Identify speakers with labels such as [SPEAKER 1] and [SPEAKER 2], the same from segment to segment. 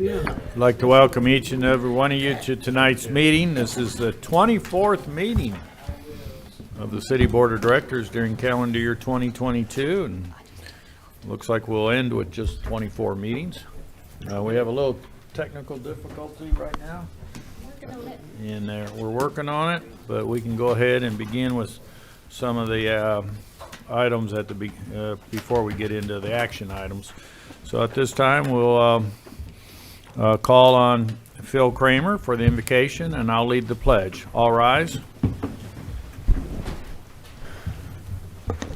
[SPEAKER 1] I'd like to welcome each and every one of you to tonight's meeting. This is the 24th meeting of the City Board of Directors during calendar year 2022, and looks like we'll end with just 24 meetings. We have a little technical difficulty right now, and we're working on it, but we can go ahead and begin with some of the items at the before we get into the action items. So at this time, we'll call on Phil Kramer for the invocation, and I'll lead the pledge. All rise.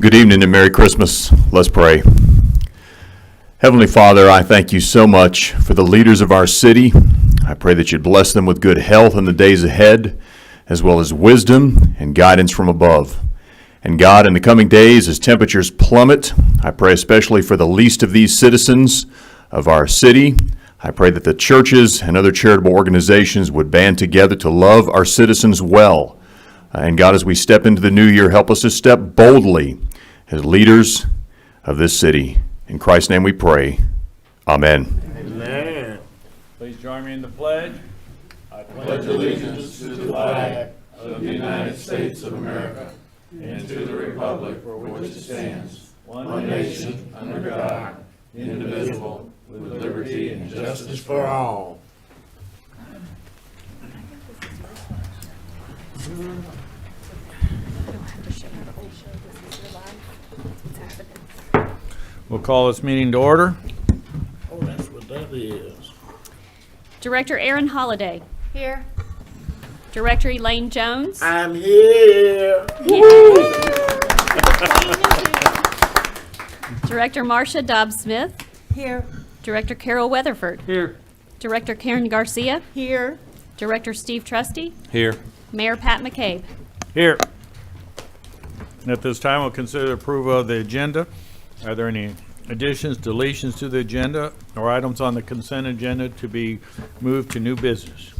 [SPEAKER 2] Good evening and Merry Christmas. Let's pray. Heavenly Father, I thank you so much for the leaders of our city. I pray that you'd bless them with good health in the days ahead, as well as wisdom and guidance from above. And God, in the coming days, as temperatures plummet, I pray especially for the least of these citizens of our city. I pray that the churches and other charitable organizations would band together to love our citizens well. And God, as we step into the new year, help us to step boldly as leaders of this city. In Christ's name we pray. Amen.
[SPEAKER 1] Amen. Please join me in the pledge. I
[SPEAKER 3] pledge allegiance to the flag of the United States of America and to the republic for which it stands, one nation, under God, indivisible, with liberty and justice for all.
[SPEAKER 1] We'll call this meeting to order.
[SPEAKER 3] Oh, that's what that is.
[SPEAKER 4] Director Aaron Holliday.
[SPEAKER 5] Here.
[SPEAKER 4] Director Elaine Jones.
[SPEAKER 3] I'm here.
[SPEAKER 4] Director Marcia Dobbs-Smith.
[SPEAKER 5] Here.
[SPEAKER 4] Director Carol Weatherford.
[SPEAKER 1] Here.
[SPEAKER 4] Director Karen Garcia.
[SPEAKER 5] Here.
[SPEAKER 4] Director Steve Trusty.
[SPEAKER 1] Here.
[SPEAKER 4] Mayor Pat McCabe.
[SPEAKER 1] Here. And at this time, we'll consider the approval of the agenda. Are there any additions, deletions to the agenda, or items on the consent agenda to be moved to new business?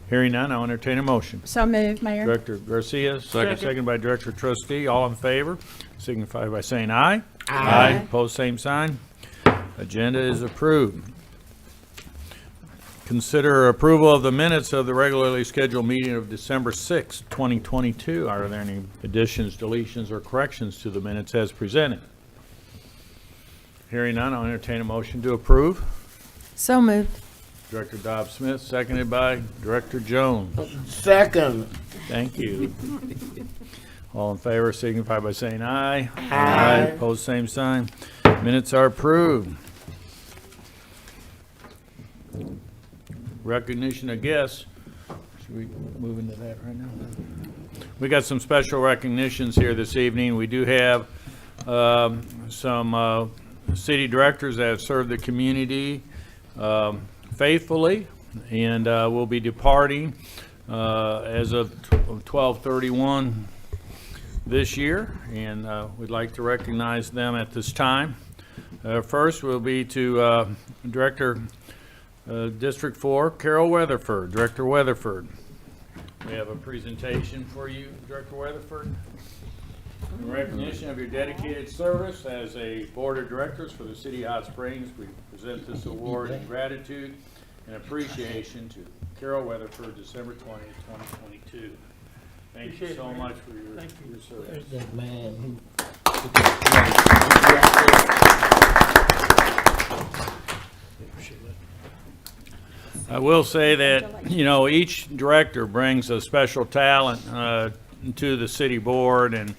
[SPEAKER 1] Hearing none, I'll entertain a motion.
[SPEAKER 5] So moved, Mayor.
[SPEAKER 1] Director Garcia, second by Director Trustee. All in favor, signify by saying aye. Aye. Opposed, same sign. Agenda is approved. Consider approval of the minutes of the regularly scheduled meeting of December 6, 2022. Are there any additions, deletions, or corrections to the minutes as presented? Hearing none, I'll entertain a motion to approve.
[SPEAKER 5] So moved.
[SPEAKER 1] Director Dobbs-Smith, seconded by Director Jones.
[SPEAKER 3] Second.
[SPEAKER 1] Thank you. All in favor signify by saying aye.
[SPEAKER 3] Aye.
[SPEAKER 1] Opposed, same sign. Minutes are approved. Recognition of guests. Should we move into that right now? We got some special recognitions here this evening. We do have some city directors that have served the community faithfully, and will be departing as of 12/31 this year, and we'd like to recognize them at this time. First will be to Director District 4, Carol Weatherford. Director Weatherford, we have a presentation for you, Director Weatherford. In recognition of your dedicated service as a board of directors for the City of Hot Springs, we present this award in gratitude and appreciation to Carol Weatherford, December 20th, 2022. Thank you so much for your service.
[SPEAKER 3] There's that man
[SPEAKER 1] I will say that, you know, each director brings a special talent to the city board, and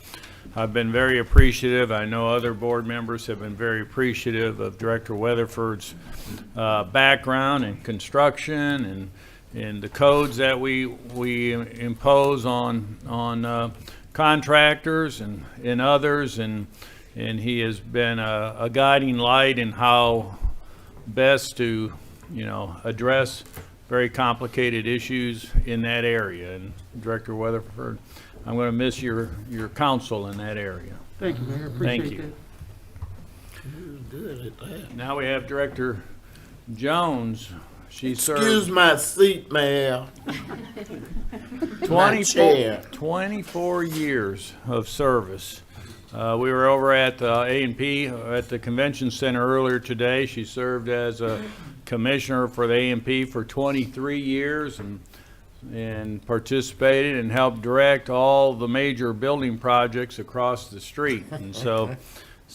[SPEAKER 1] I've been very appreciative. I know other board members have been very appreciative of Director Weatherford's background in construction and the codes that we impose on contractors and others, and he has been a guiding light in how best to, you know, address very complicated issues in that area. And Director Weatherford, I'm going to miss your counsel in that area.
[SPEAKER 3] Thank you, Mayor.
[SPEAKER 1] Thank you.
[SPEAKER 3] Good at that.
[SPEAKER 1] Now we have Director Jones. She
[SPEAKER 3] Excuse
[SPEAKER 1] served
[SPEAKER 3] my seat, Mayor.
[SPEAKER 1] 24 years of service We were over at A&P at the Convention Center earlier today. She served as a commissioner for the A&P for 23 years and participated and helped direct all the major building projects across the street. And so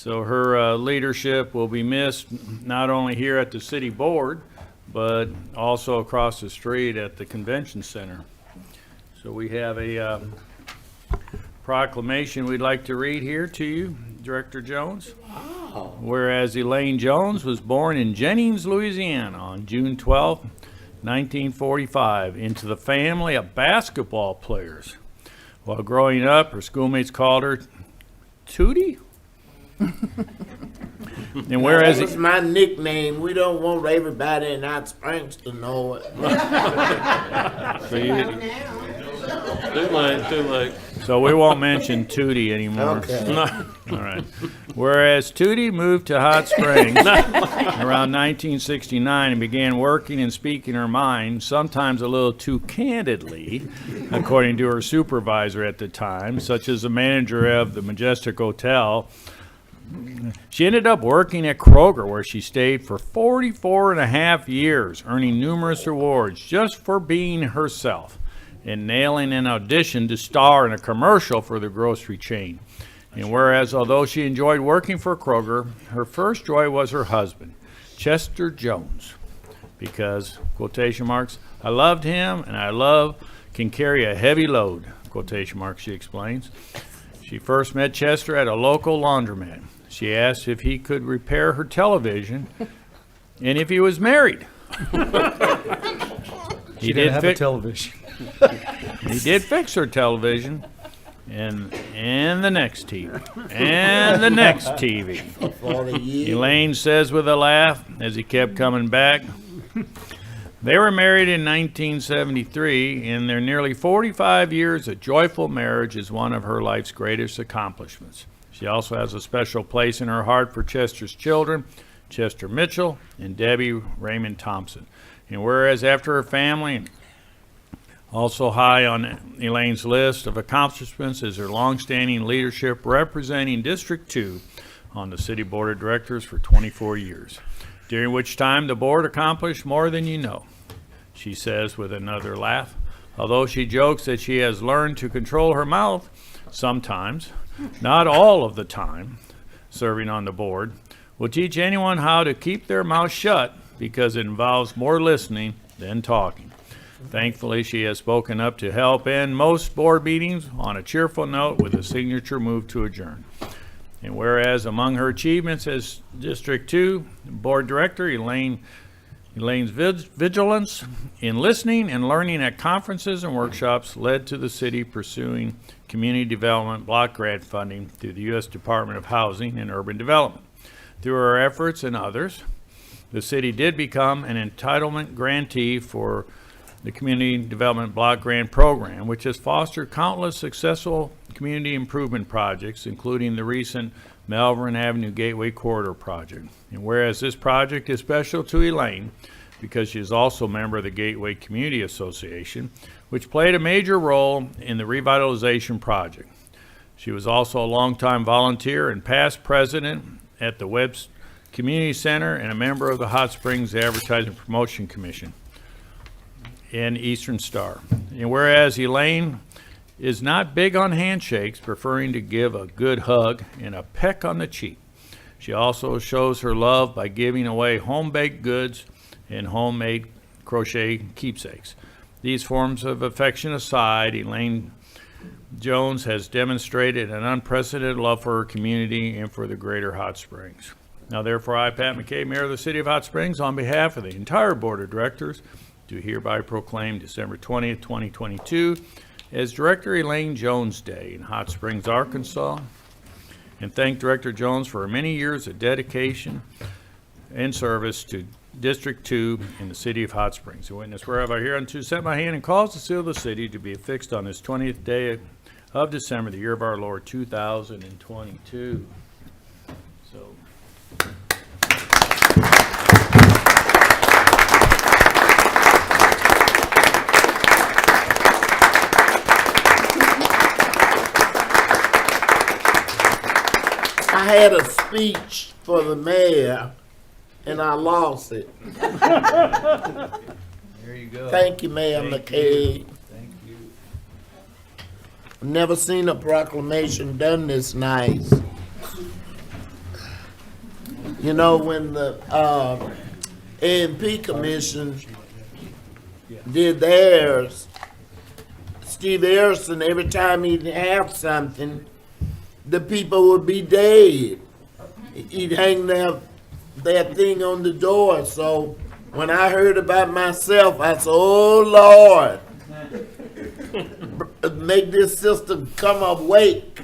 [SPEAKER 1] her leadership will be missed not only here at the city board, but also across the street at the Convention Center. So we have a proclamation we'd like to read here to you, Director Jones. Whereas Elaine Jones was born in Jennings, Louisiana on June 12, 1945, into the family of basketball players. While growing up, her schoolmates called her Tootie. And whereas
[SPEAKER 6] That was my nickname. We don't want everybody in Hot Springs to know it.
[SPEAKER 3] Too late.
[SPEAKER 1] So we won't mention Tootie anymore.
[SPEAKER 6] Okay.
[SPEAKER 1] All right. Whereas Tootie moved to Hot Springs around 1969 and began working and speaking her mind, sometimes a little too candidly, according to her supervisor at the time, such as the manager of the Majestic Hotel. She ended up working at Kroger, where she stayed for 44 and a half years, earning numerous awards just for being herself and nailing an audition to star in a commercial for the grocery chain. And whereas, although she enjoyed working for Kroger, her first joy was her husband, Chester Jones, because, quotation marks, I loved him and I can carry a heavy load, quotation marks, she explains. She first met Chester at a local laundromat. She asked if he could repair her television and if he was married.
[SPEAKER 7] She didn't have a television.
[SPEAKER 1] He did fix her television and the next TV and the next TV.
[SPEAKER 6] 40 years.
[SPEAKER 1] Elaine says with a laugh as he kept coming back. They were married in 1973, and their nearly 45 years of joyful marriage is one of her life's greatest accomplishments. She also has a special place in her heart for Chester's children, Chester Mitchell and Debbie Raymond Thompson. And whereas after her family, also high on Elaine's list of accomplishments is her longstanding leadership representing District 2 on the City Board of Directors for 24 years, during which time the board accomplished more than you know, she says with another laugh, although she jokes that she has learned to control her mouth sometimes, not all of the time, serving on the board, will teach anyone how to keep their mouth shut because it involves more listening than talking. Thankfully, she has spoken up to help end most board meetings on a cheerful note with a signature move to adjourn. And whereas among her achievements as District 2 Board Director, Elaine's vigilance in listening and learning at conferences and workshops led to the city pursuing community development block grant funding through the U.S. Department of Housing and Urban Development. Through her efforts and others, the city did become an entitlement grantee for the Community Development Block Grant Program, which has fostered countless successful community improvement projects, including the recent Melbourne Avenue Gateway Corridor project. And whereas this project is special to Elaine, because she is also a member of the Gateway Community Association, which played a major role in the revitalization project. She was also a longtime volunteer and past president at the Webb's Community Center and a member of the Hot Springs Advertising Promotion Commission and Eastern Star. And whereas Elaine is not big on handshakes, preferring to give a good hug and a peck on the cheek, she also shows her love by giving away home-baked goods and homemade crochet keepsakes. These forms of affection aside, Elaine Jones has demonstrated an unprecedented love for her community and for the greater Hot Springs. Now therefore, I, Pat McCabe, Mayor of the City of Hot Springs, on behalf of the entire Board of Directors, do hereby proclaim December 20th, 2022 as Director Elaine Jones Day in Hot Springs, Arkansas, and thank Director Jones for her many years of dedication and service to District 2 in the City of Hot Springs. The witness whereof I hereunto set my hand and cause the seal of the city to be affixed on this 20th day of December, the year of our Lord, 2022. So.
[SPEAKER 6] I had a speech for the mayor, and I lost it.
[SPEAKER 1] There you go.
[SPEAKER 6] Thank you, Mayor McKay.
[SPEAKER 1] Thank you.
[SPEAKER 6] Never seen a proclamation done this nice. You know, when the A&P Commission did theirs, Steve Harrison, every time he'd have something, the people would be dead. He'd hang that thing on the door. So when I heard about myself, I said, oh, Lord, make this system come awake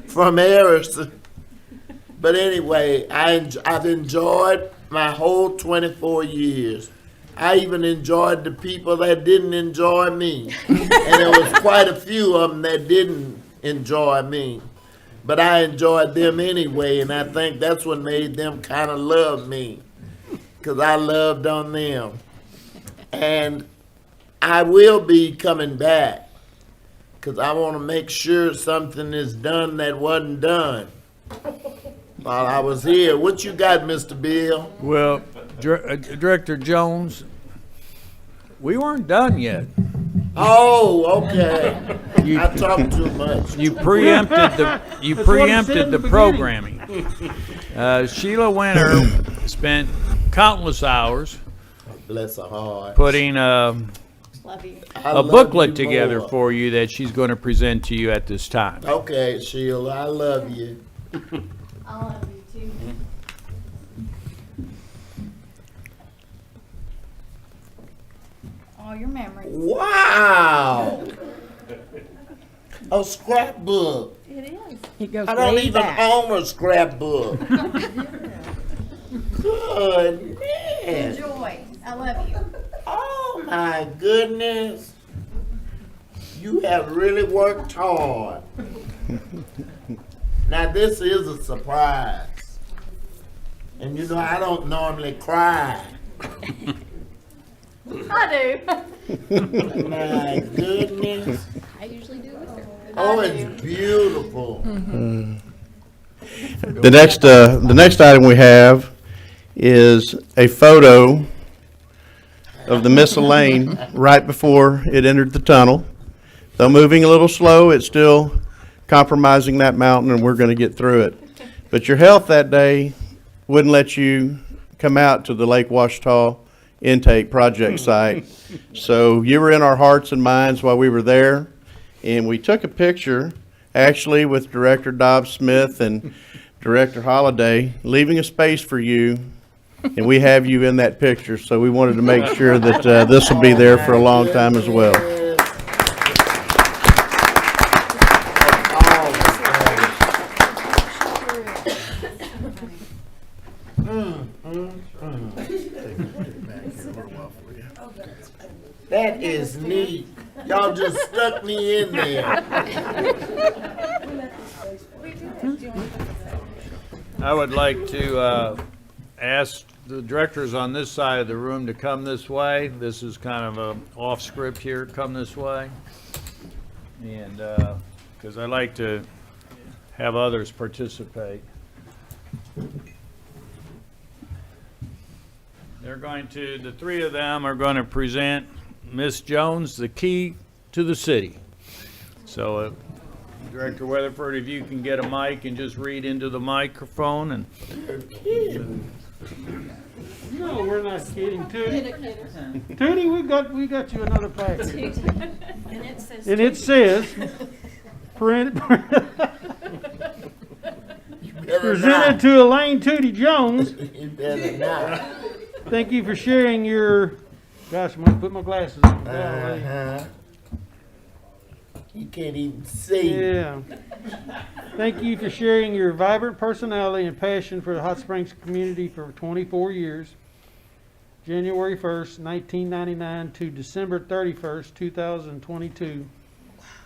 [SPEAKER 6] from Harrison. But anyway, I've enjoyed my whole 24 years. I even enjoyed the people that didn't enjoy me. And there was quite a few of them that didn't enjoy me. But I enjoyed them anyway, and I think that's what made them kind of love me, because I loved on them. And I will be coming back, because I want to make sure something is done that wasn't done while I was here. What you got, Mr. Bill?
[SPEAKER 1] Well, Director Jones, we weren't done yet.
[SPEAKER 6] Oh, okay.
[SPEAKER 1] You-
[SPEAKER 6] I talk too much.
[SPEAKER 1] You preempted the programming. Sheila Winter spent countless hours
[SPEAKER 6] Bless her heart.
[SPEAKER 1] putting
[SPEAKER 6] I
[SPEAKER 1] a
[SPEAKER 6] love
[SPEAKER 1] booklet
[SPEAKER 6] you
[SPEAKER 1] together
[SPEAKER 6] more.
[SPEAKER 1] for you that she's going to present to you at this time.
[SPEAKER 6] Okay, Sheila, I love you.
[SPEAKER 4] I love you too.
[SPEAKER 5] All your memories.
[SPEAKER 6] Wow. A scrapbook.
[SPEAKER 5] It is. It goes
[SPEAKER 6] I don't
[SPEAKER 5] way
[SPEAKER 6] even
[SPEAKER 5] back.
[SPEAKER 6] own a scrapbook. Goodness.
[SPEAKER 5] Joy. I love you.
[SPEAKER 6] Oh my goodness. You have really worked hard. Now this is a surprise. And you know, I don't normally cry.
[SPEAKER 5] I do.
[SPEAKER 6] My goodness.
[SPEAKER 4] I usually do with her.
[SPEAKER 6] Oh, it's beautiful.
[SPEAKER 8] The next item we have is a photo of the Miss Elaine right before it entered the tunnel. Though moving a little slow, it's still compromising that mountain, and we're going to get through it. But your health that day wouldn't let you come out to the Lake Washita intake project site. So you were in our hearts and minds while we were there, and we took a picture actually with Director Dobb Smith and Director Holliday, leaving a space for you, and we have you in that picture. So we wanted to make sure that this will be there for a long time as well.
[SPEAKER 6] That is neat. Y'all just stuck me in there.
[SPEAKER 1] I would like to ask the directors on this side of the room to come this way. This is kind of a off script here, come this way. And, because I like to have others participate. The three of them are going to present Miss Jones, the key to the city. So, Director Weatherford, if you can get a mic and just read into the microphone and
[SPEAKER 9] No, we're not kidding, Tootie. Tootie, we got you another package. And it says, presented to Elaine Tootie Jones.
[SPEAKER 6] You better not.
[SPEAKER 9] Thank you for sharing your, gosh, I'm gonna put my glasses on. Golly.
[SPEAKER 6] Uh-huh. You can't even see.
[SPEAKER 9] Yeah. Thank you for sharing your vibrant personality and passion for the Hot Springs community for 24 years. January 1st, 1999 to December 31st, 2022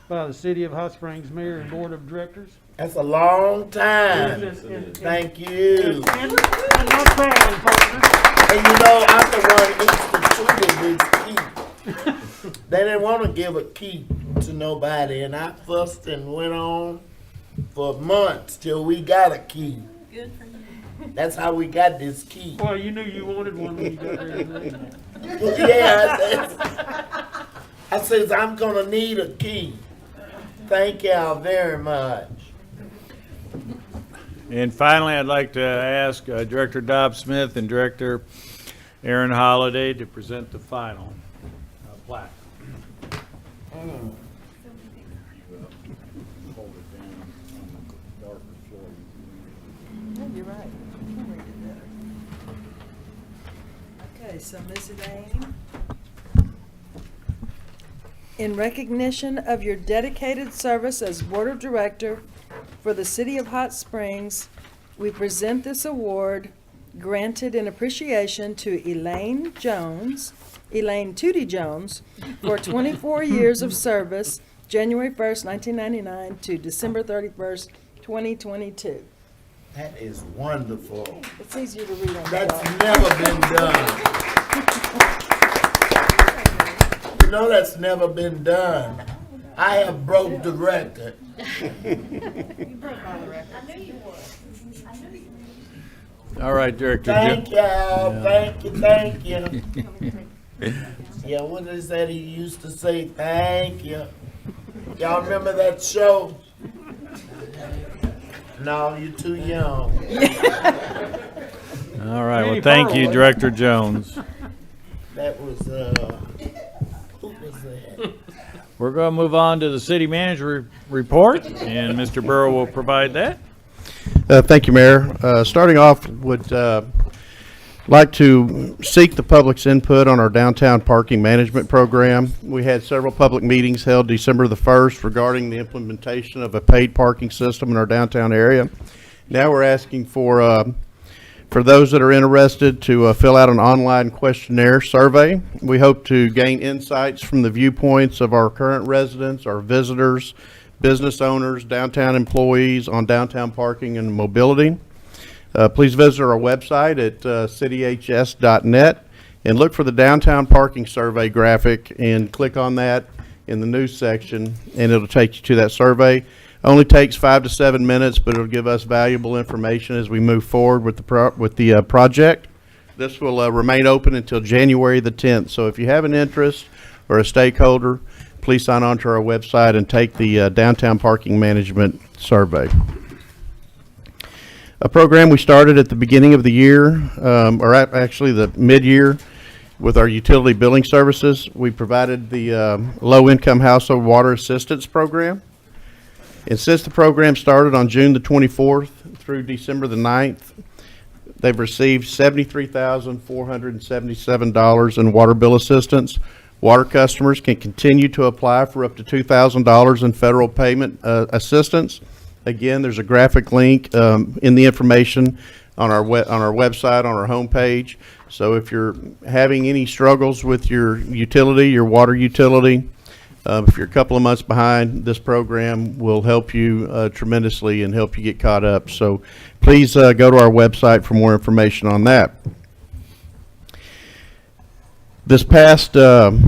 [SPEAKER 9] by the City of Hot Springs Mayor and Board of Directors.
[SPEAKER 6] That's a long time.
[SPEAKER 9] And
[SPEAKER 6] Thank you.
[SPEAKER 9] I'm not crying, partner.
[SPEAKER 6] And you know, I'm the one instituted this key. They didn't want to give a key to nobody, and I fussed and went on. for months till we got a key.
[SPEAKER 4] Good for you.
[SPEAKER 6] That's how we got this key.
[SPEAKER 9] Well, you knew you wanted one when you got there.
[SPEAKER 6] Yeah, I says I'm gonna need a key. Thank y'all very much.
[SPEAKER 1] And finally, I'd like to ask Director Dobb Smith and Director Aaron Holliday to present the final plaque.
[SPEAKER 10] You're right. Okay, so Ms. Elaine, in recognition of your dedicated service as Board of Director for the City of Hot Springs, we present this award granted in appreciation to Elaine Tootie Jones, for 24 years of service, January 1st, 1999 to December 31st, 2022.
[SPEAKER 6] That is wonderful.
[SPEAKER 10] It's easier to read on
[SPEAKER 6] That's
[SPEAKER 10] that.
[SPEAKER 6] never been done. You know that's never been done. I have broke the record.
[SPEAKER 1] All right, Director
[SPEAKER 6] Thank
[SPEAKER 1] Jim.
[SPEAKER 6] y'all, thank you. Yeah, what is that he used to say? Thank you. Y'all remember that show? No, you're too young.
[SPEAKER 1] All right, well,
[SPEAKER 9] Danny
[SPEAKER 1] thank you,
[SPEAKER 9] Pearl.
[SPEAKER 1] Director Jones.
[SPEAKER 6] That was, who was that?
[SPEAKER 1] We're going to move on to the city manager report, and Mr. Burrow will provide that.
[SPEAKER 8] Thank you, Mayor. Starting off, would like to seek the public's input on our downtown parking management program. We had several public meetings held December the 1st regarding the implementation of a paid parking system in our downtown area. Now we're asking for those that are interested to fill out an online questionnaire survey. We hope to gain insights from the viewpoints of our current residents, our visitors, business owners, downtown employees on downtown parking and mobility. Please visit our website at cityhs.net and look for the downtown parking survey graphic and click on that in the news section, and it'll take you to that survey. Only takes 5 to 7 minutes, but it'll give us valuable information as we move forward with the project. This will remain open until January the 10th. So if you have an interest or a stakeholder, please sign on to our website and take the downtown parking management survey. A program we started at the beginning of the year, actually the mid-year, with our utility billing services. We provided the low-income household water assistance program. And since the program started on June the 24th through December the 9th, they've received $73,477 in water bill assistance. Water customers can continue to apply for up to $2,000 in federal payment assistance. Again, there's a graphic link in the information on our website, on our homepage. So if you're having any struggles with your utility, your water utility, if you're a couple of months behind, this program will help you tremendously and help you get caught up. So please go to our website for more information on that. This past last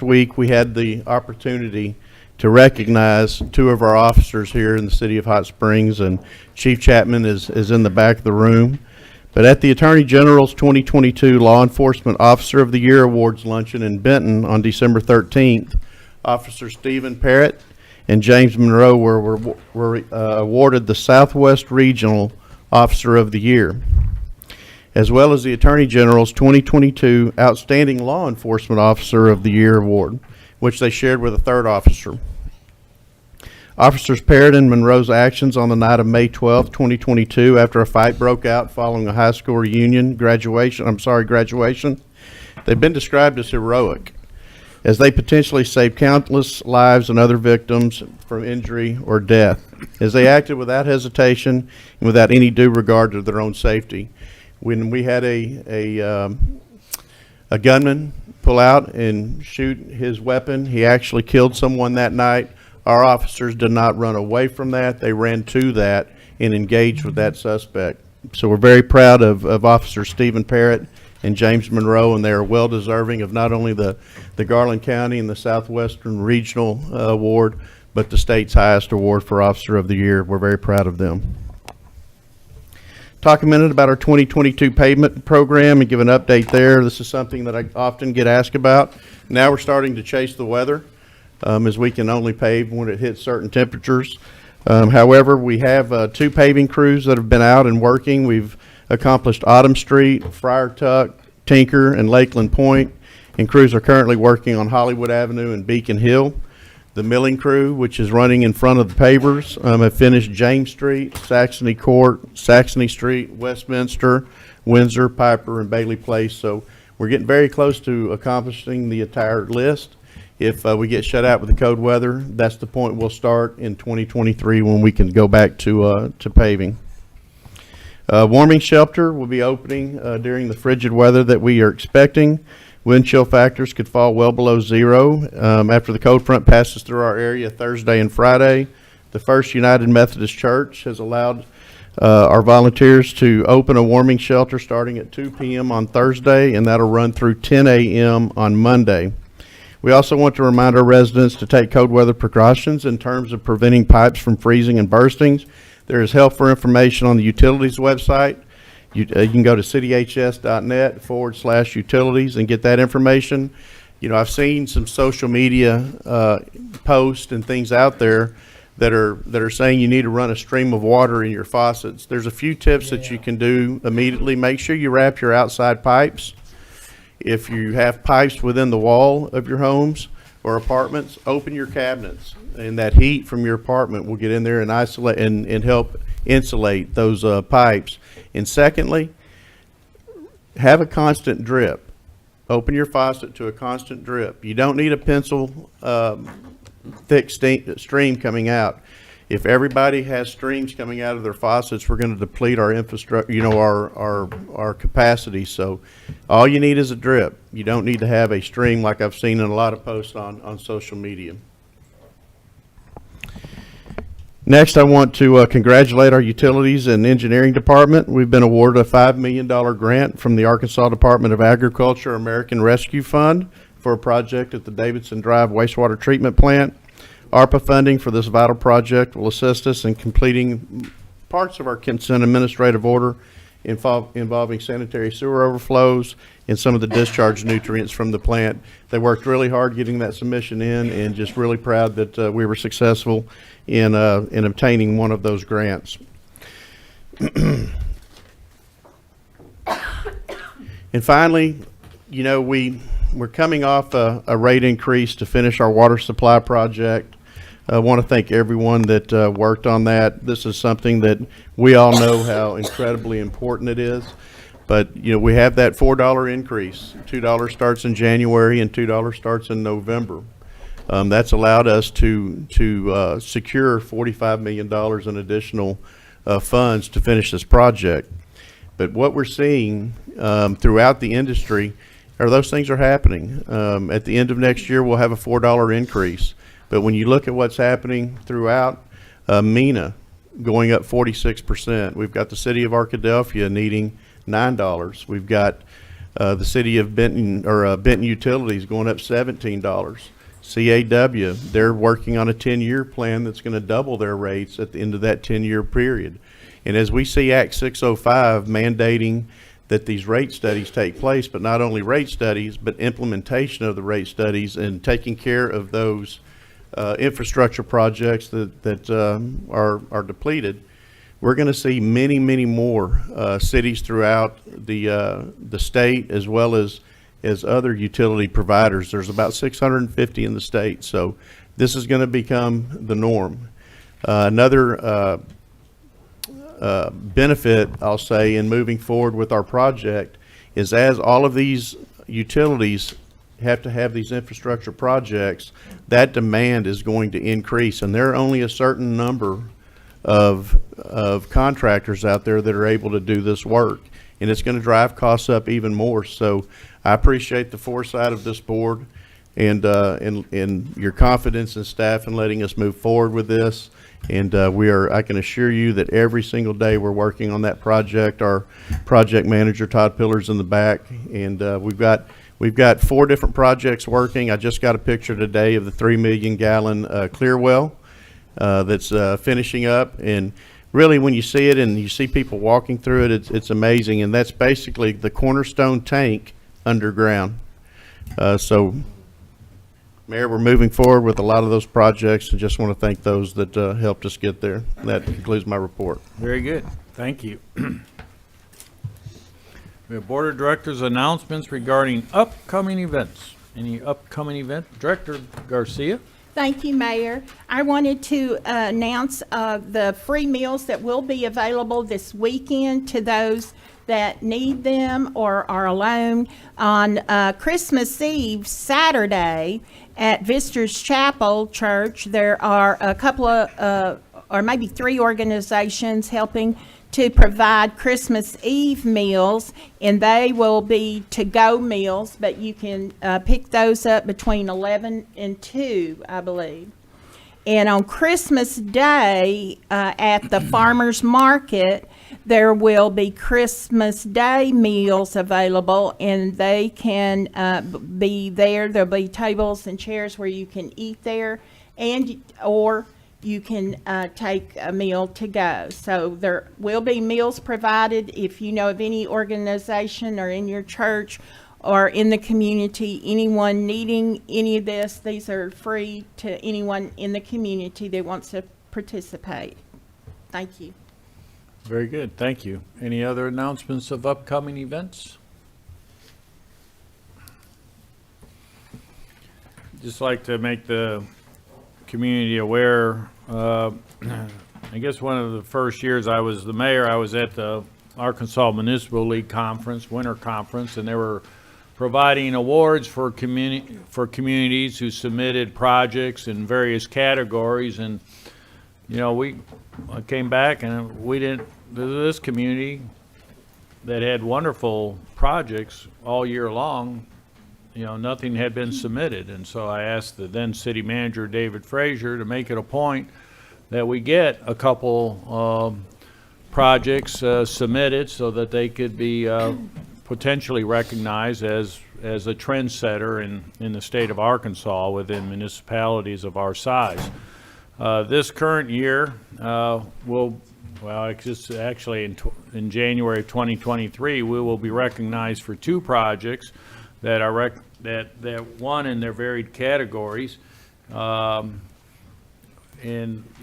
[SPEAKER 8] week, we had the opportunity to recognize two of our officers here in the city of Hot Springs, and Chief Chapman is in the back of the room. But at the Attorney General's 2022 Law Enforcement Officer of the Year Awards luncheon in Benton on December 13th, Officer Stephen Parrott and James Monroe were awarded the Southwest Regional Officer of the Year, as well as the Attorney General's 2022 Outstanding Law Enforcement Officer of the Year Award, which they shared with a third officer. Officers Parrott and Monroe's actions on the night of May 12, 2022, after a fight broke out following a high school reunion graduation, they've been described as heroic, as they potentially saved countless lives and other victims from injury or death, as they acted without hesitation and without any due regard to their own safety. When we had a gunman pull out and shoot his weapon, he actually killed someone that night. Our officers did not run away from that. They ran to that and engaged with that suspect. So we're very proud of Officer Stephen Parrott and James Monroe, and they are well deserving of not only the Garland County and the Southwestern Regional Award, but the state's highest award for Officer of the Year. We're very proud of them. Talk a minute about our 2022 pavement program and give an update there. This is something that I often get asked about. Now we're starting to chase the weather, as we can only pave when it hits certain temperatures. However, we have 2 paving crews that have been out and working. We've accomplished Autumn Street, Friar Tuck, Tinker, and Lakeland Point, and crews are currently working on Hollywood Avenue and Beacon Hill. The milling crew, which is running in front of the pavers, have finished James Street, Saxony Court, Saxony Street, Westminster, Windsor, Piper, and Bailey Place. So we're getting very close to accomplishing the entire list. If we get shut out with the cold weather, that's the point we'll start in 2023 when we can go back to paving. Warming shelter will be opening during the frigid weather that we are expecting. Wind chill factors could fall well below 0 after the cold front passes through our area Thursday and Friday. The First United Methodist Church has allowed our volunteers to open a warming shelter starting at 2 p.m. on Thursday, and that'll run through 10 a.m. on Monday. We also want to remind our residents to take cold weather precautions in terms of preventing pipes from freezing and bursting. There is helpful information on the utilities website. You can go to cityhs.net/utilities and get that information. You know, I've seen some social media posts and things out there that are saying you need to run a stream of water in your faucets. There's a few tips that you can do immediately. Make sure you wrap your outside pipes. If you have pipes within the wall of your homes or apartments, open your cabinets, and that heat from your apartment will get in there and isolate and help insulate those pipes. And secondly, have a constant drip. Open your faucet to a constant drip. You don't need a pencil thick stream coming out. If everybody has streams coming out of their faucets, we're going to deplete our infrastructure, you know, our capacity. So all you need is a drip. You don't need to have a stream like I've seen in a lot of posts on social media. Next, I want to congratulate our utilities and engineering department. We've been awarded a $5 million grant from the Arkansas Department of Agriculture American Rescue Fund for a project at the Davidson Drive wastewater treatment plant. ARPA funding for this vital project will assist us in completing parts of our consent administrative order involving sanitary sewer overflows and some of the discharge nutrients from the plant. They worked really hard getting that submission in, and just really proud that we were successful in obtaining one of those grants. And finally, you know, we're coming off a rate increase to finish our water supply project. I want to thank everyone that worked on that. This is something that we all know how incredibly important it is. But, you know, we have that $4 increase. $2 starts in January and $2 starts in November. That's allowed us to secure $45 million in additional funds to finish this project. But what we're seeing throughout the industry are those things are happening. At the end of next year, we'll have a $4 increase. But when you look at what's happening throughout, MENA going up 46%. We've got the city of Arkadelphia needing $9. We've got the city of Benton, or Benton Utilities, going up $17. CAW, they're working on a 10-year plan that's going to double their rates at the end of that 10-year period. And as we see Act 605 mandating that these rate studies take place, but not only rate studies, but implementation of the rate studies and taking care of those infrastructure projects that are depleted, we're going to see many, many more cities throughout the state, as well as other utility providers. There's about 650 in the state, so this is going to become the norm. Another benefit, I'll say, in moving forward with our project is as all of these utilities have to have these infrastructure projects, that demand is going to increase, and there are only a certain number of contractors out there that are able to do this work, and it's going to drive costs up even more. So I appreciate the foresight of this board and your confidence in staff in letting us move forward with this. And I can assure you that every single day we're working on that project. Our project manager, Todd Pillar's in the back, and we've got 4 different projects working. I just got a picture today of the 3 million gallon clear well that's finishing up. And really, when you see it and you see people walking through it, it's amazing. And that's basically the Cornerstone tank underground. So, Mayor, we're moving forward with a lot of those projects, and just want to thank those that helped us get there. That concludes my report.
[SPEAKER 1] Very good. Thank you. We have Board of Directors announcements regarding upcoming events. Any upcoming event? Director Garcia?
[SPEAKER 5] Thank you, Mayor. I wanted to announce the free meals that will be available this weekend to those that need them or are alone. On Christmas Eve, Saturday, at Visitors Chapel Church, there are a couple of, or maybe 3 organizations helping to provide Christmas Eve meals, and they will be to-go meals, but you can pick those up between 11 and 2, I believe. And on Christmas Day, at the farmer's market, there will be Christmas Day meals available, and they can be there. There'll be tables and chairs where you can eat there, or you can take a meal to go. So there will be meals provided. If you know of any organization or in your church or in the community, anyone needing any of this, these are free to anyone in the community that wants to participate. Thank you.
[SPEAKER 1] Very good. Thank you. Any other announcements of upcoming events? Just like to make the community aware. I guess one of the first years I was the mayor, I was at the Arkansas Municipal League Conference, Winter Conference, and they were providing awards for communities who submitted projects in various categories. And you know, I came back and this community that had wonderful projects all year long, you know, nothing had been submitted. And so I asked the then city manager, David Frazier, to make it a point that we get a couple projects submitted so that they could be potentially recognized as a trendsetter in the state of Arkansas within municipalities of our size. This current year actually in January of 2023, we will be recognized for 2 projects that are that won in their varied categories. And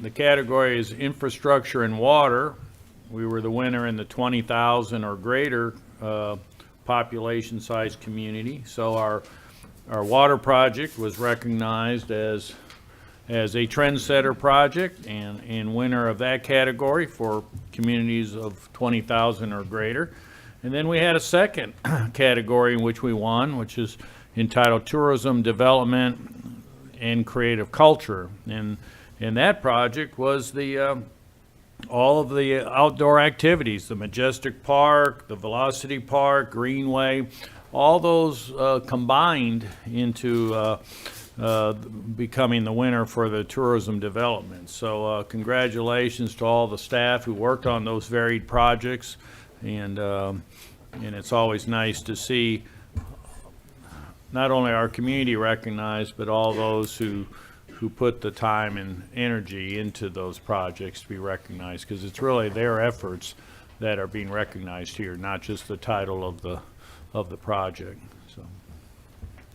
[SPEAKER 1] the category is infrastructure and water. We were the winner in the 20,000 or greater population size community. So our water project was recognized as a trendsetter project and winner of that category for communities of 20,000 or greater. And then we had a second category in which we won, which is entitled Tourism Development and Creative Culture. And that project was all of the outdoor activities, the Majestic Park, the Velocity Park, Greenway, all those combined into becoming the winner for the tourism development. So congratulations to all the staff who worked on those varied projects, and it's always nice to see not only our community recognized, but all those who put the time and energy into those projects to be recognized, because it's really their efforts that are being recognized here, not just the title of the project. So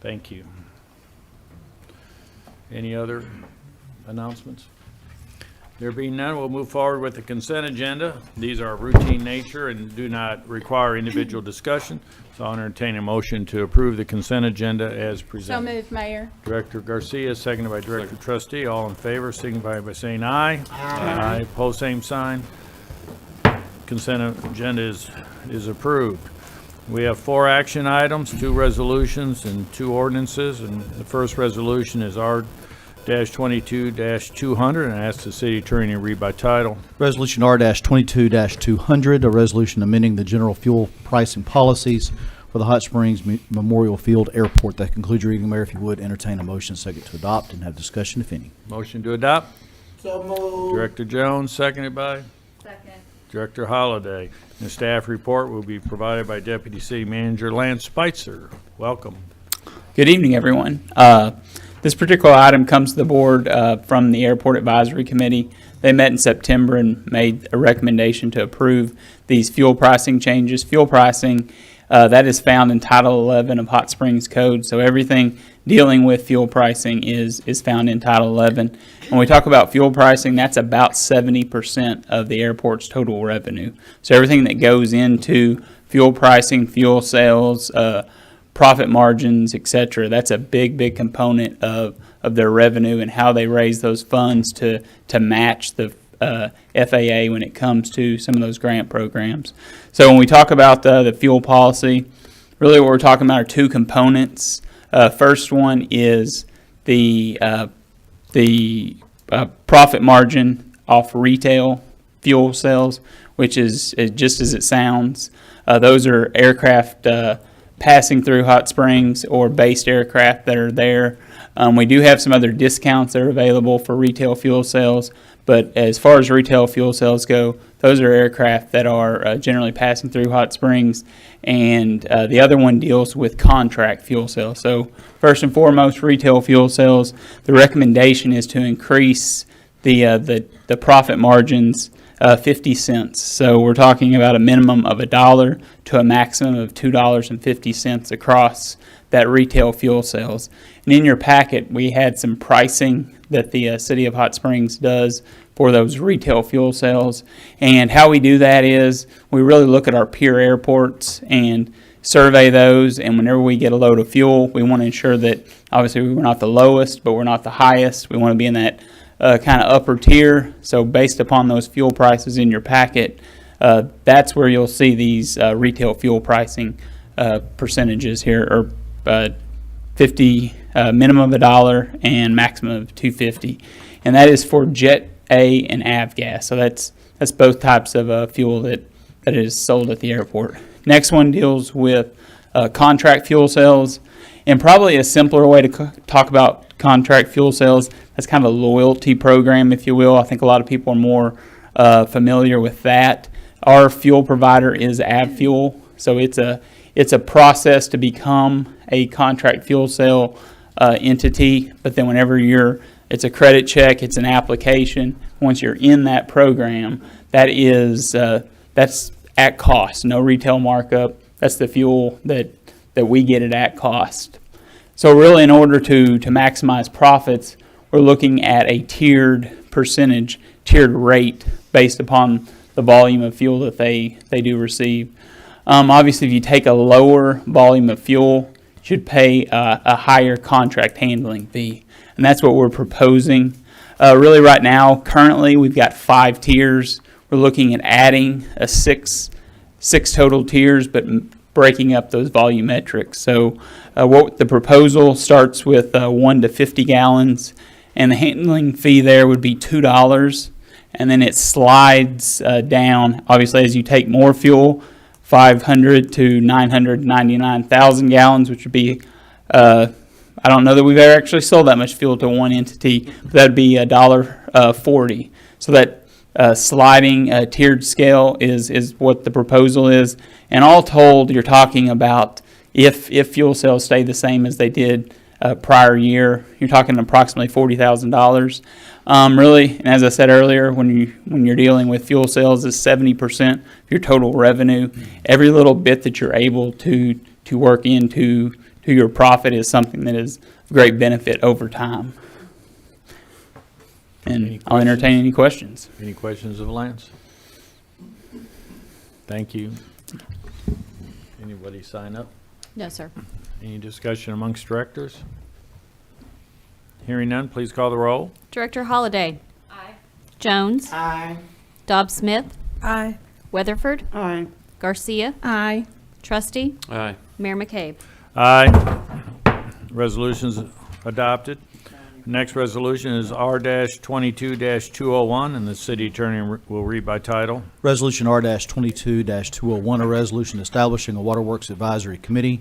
[SPEAKER 1] thank you. Any other announcements? There being none, we'll move forward with the consent agenda. These are of routine nature and do not require individual discussion. So I'll entertain a motion to approve the consent agenda as
[SPEAKER 5] So
[SPEAKER 1] presented.
[SPEAKER 5] moved, Mayor.
[SPEAKER 1] Director Garcia, seconded by Director Trustee. All in favor, signify by saying aye. Aye. Pose same sign. Consent agenda is approved. We have 4 action items, 2 resolutions, and 2 ordinances. And the first resolution is R-22-200, and I ask the city attorney to read by title.
[SPEAKER 7] Resolution R-22-200, a resolution amending the general fuel pricing policies for the Hot Springs Memorial Field Airport. That concludes your reading, Mayor. If you would, entertain a motion second to adopt and have discussion, if any.
[SPEAKER 1] Motion to adopt.
[SPEAKER 6] So moved.
[SPEAKER 1] Director Jones, seconded by
[SPEAKER 4] Second.
[SPEAKER 1] Director Holliday. The staff report will be provided by Deputy City Manager Lance Spitzer. Welcome.
[SPEAKER 11] Good evening, everyone. This particular item comes to the board from the Airport Advisory Committee. They met in September and made a recommendation to approve these fuel pricing changes. Fuel pricing, that is found in Title 11 of Hot Springs Code. So everything dealing with fuel pricing is found in Title 11. When we talk about fuel pricing, that's about 70% of the airport's total revenue. So everything that goes into fuel pricing, fuel sales, profit margins, et cetera, that's a big component of their revenue and how they raise those funds to match the FAA when it comes to some of those grant programs. So when we talk about the fuel policy, really what we're talking about are two components. First one is the profit margin off retail fuel sales, which is just as it sounds. Those are aircraft passing through Hot Springs or based aircraft that are there. We do have some other discounts that are available for retail fuel sales, but as far as retail fuel sales go, those are aircraft that are generally passing through Hot Springs, and the other one deals with contract fuel sales. So first and foremost, retail fuel sales, the recommendation is to increase the profit margins 50 cents. So we're talking about a minimum of $1 to a maximum of $2.50 across that retail fuel sales. And in your packet, we had some pricing that the City of Hot Springs does for those retail fuel sales. And how we do that is we really look at our peer airports and survey those, and whenever we get a load of fuel, we want to ensure that obviously we're not the lowest, but we're not the highest. We want to be in that kind of upper tier. So based upon those fuel prices in your packet, that's where you'll see these retail fuel pricing percentages here, or 50 minimum of $1 and maximum of $2.50, and that is for Jet A and Avgas. So that's both types of fuel that is sold at the airport. Next one deals with contract fuel sales, and probably a simpler way to talk about contract fuel sales. That's kind of a loyalty program, if you will. I think a lot of people are more familiar with that. Our fuel provider is AvFuel, so it's a process to become a contract fuel sale entity. But then whenever it's a credit check, it's an application. Once you're in that program, that's at cost, no retail markup. That's the fuel that we get it at cost. So really, in order to maximize profits, we're looking at a tiered rate based upon the volume of fuel that they do receive. Obviously, if you take a lower volume of fuel, you should pay a higher contract handling fee, and that's what we're proposing. Really, right now, currently, we've got 5 tiers. We're looking at adding six total tiers, but breaking up those volumetrics. So what the proposal starts with 1 to 50 gallons, and the handling fee there would be $2, and then it slides down, obviously, as you take more fuel, 500 to 999,000 gallons, which would be, I don't know that we've ever actually sold that much fuel to one entity, but that would be $1.40. So that sliding tiered scale is what the proposal is. And all told, you're talking about, if fuel sales stay the same as they did prior year, you're talking approximately $40,000. Really, and as I said earlier, when you're dealing with fuel sales, is 70% of your total revenue. Every little bit that you're able to work into your profit is something that is of great benefit over time. And I'll entertain any questions.
[SPEAKER 1] Any questions of Lance? Thank you. Anybody sign up?
[SPEAKER 4] No, sir.
[SPEAKER 1] Any discussion amongst directors? Hearing none, please call the roll.
[SPEAKER 4] Director Holliday. Aye. Jones.
[SPEAKER 6] Aye.
[SPEAKER 4] Dobbs Smith.
[SPEAKER 10] Aye.
[SPEAKER 4] Weatherford.
[SPEAKER 9] Aye.
[SPEAKER 4] Garcia.
[SPEAKER 5] Aye.
[SPEAKER 4] Trustee.
[SPEAKER 3] Aye.
[SPEAKER 4] Mayor McCabe.
[SPEAKER 1] Aye. Resolution's adopted. Next resolution is R-22-201, and the city attorney will read by title.
[SPEAKER 7] Resolution R-22-201, a resolution establishing a Waterworks Advisory Committee.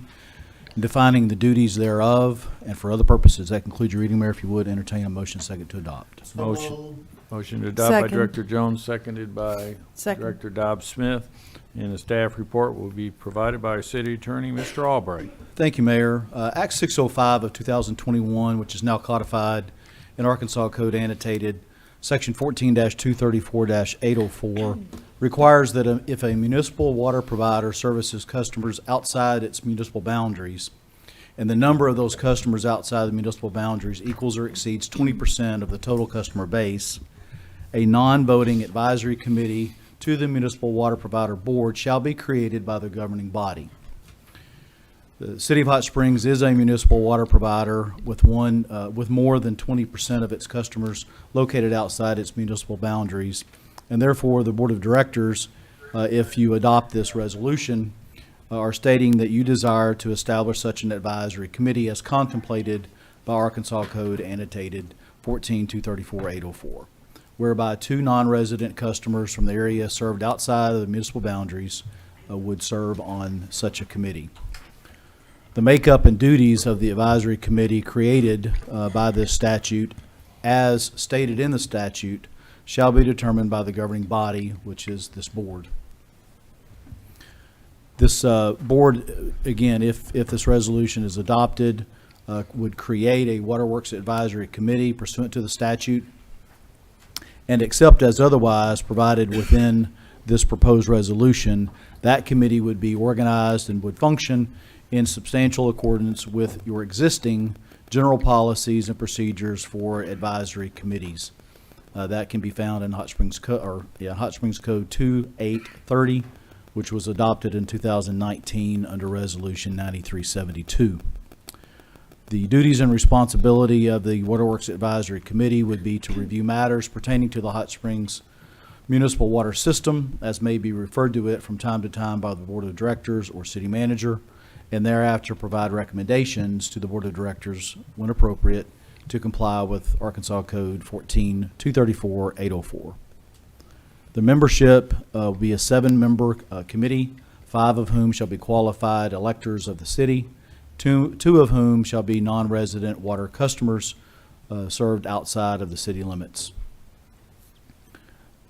[SPEAKER 7] defining the duties thereof, and for other purposes. That concludes your reading, Mayor. If you would, entertain a motion second to adopt.
[SPEAKER 1] Motion to adopt by
[SPEAKER 10] Second.
[SPEAKER 1] Director Jones, seconded by
[SPEAKER 10] Second.
[SPEAKER 1] Director Dobbs Smith. And the staff report will be provided by our city attorney, Mr. Albright.
[SPEAKER 7] Thank you, Mayor. Act 605 of 2021, which is now codified in Arkansas Code annotated, Section 14-234-804, requires that if a municipal water provider services customers outside its municipal boundaries, and the number of those customers outside the municipal boundaries equals or exceeds 20% of the total customer base, a non-voting advisory committee to the Municipal Water Provider Board shall be created by the governing body. The City of Hot Springs is a municipal water provider with more than 20% of its customers located outside its municipal boundaries, and therefore the Board of Directors, if you adopt this resolution, are stating that you desire to establish such an advisory committee as contemplated by Arkansas Code annotated 14-234-804, whereby two non-resident customers from the area served outside of the municipal boundaries would serve on such a committee. The makeup and duties of the advisory committee created by this statute, as stated in the statute, shall be determined by the governing body, which is this board. This board, again, if this resolution is adopted, would create a Waterworks Advisory Committee pursuant to the statute, and except as otherwise provided within this proposed resolution, that committee would be organized and would function in substantial accordance with your existing general policies and procedures for advisory committees. That can be found in Hot Springs Code 2830, which was adopted in 2019 under Resolution 9372. The duties and responsibility of the Waterworks Advisory Committee would be to review matters pertaining to the Hot Springs municipal water system, as may be referred to it from time to time by the Board of Directors or City Manager, and thereafter provide recommendations to the Board of Directors, when appropriate, to comply with Arkansas Code 14-234-804. The membership will be a 7-member committee, 5 of whom shall be qualified electors of the city, two of whom shall be non-resident water customers served outside of the city limits.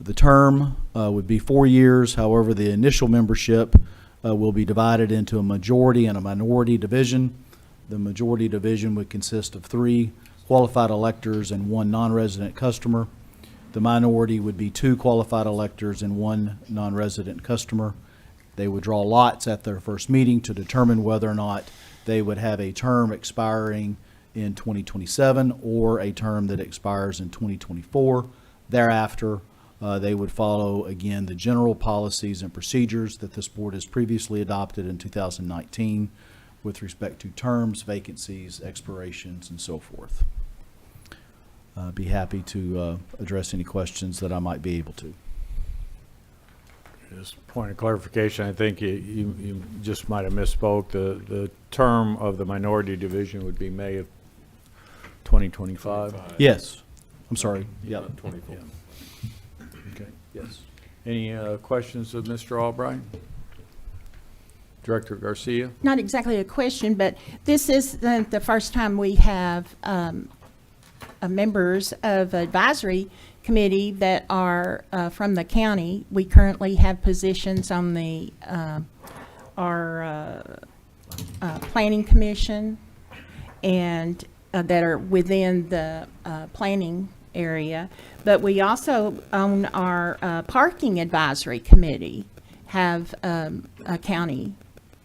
[SPEAKER 7] The term would be 4 years. However, the initial membership will be divided into a majority and a minority division. The majority division would consist of 3 qualified electors and 1 non-resident customer. The minority would be 2 qualified electors and 1 non-resident customer. They would draw lots at their first meeting to determine whether or not they would have a term expiring in 2027 or a term that expires in 2024. Thereafter, they would follow, again, the general policies and procedures that this board has previously adopted in 2019 with respect to terms, vacancies, expirations, and so forth. Be happy to address any questions that I might be able to.
[SPEAKER 1] Just point of clarification, I think you just might have misspoke. The term of the minority division would be May of 2025.
[SPEAKER 7] Yes. I'm sorry. Yep.
[SPEAKER 3] 24.
[SPEAKER 1] Okay, yes. Any questions of Mr. Albright? Director Garcia?
[SPEAKER 5] Not exactly a question, but this is the first time we have members of advisory committee that are from the county. We currently have positions on the our planning commission and that are within the planning area, but we also on our parking advisory committee have a county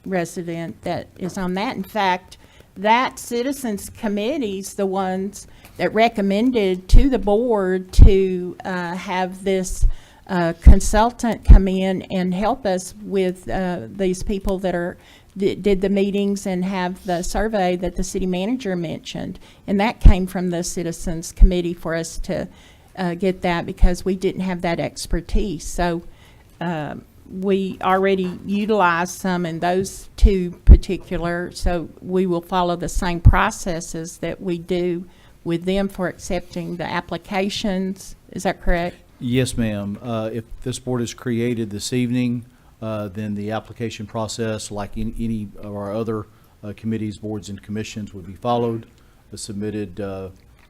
[SPEAKER 5] resident that is on that. In fact, that citizens committee's the ones that recommended to the board to have this consultant come in and help us with these people that did the meetings and have the survey that the city manager mentioned. And that came from the citizens committee for us to get that, because we didn't have that expertise. So we already utilized some in those 2 particular, so we will follow the same processes that we do with them for accepting the applications. Is that correct?
[SPEAKER 7] Yes, ma'am. If this board is created this evening, then the application process, like any of our other committees, boards, and commissions would be followed, submitted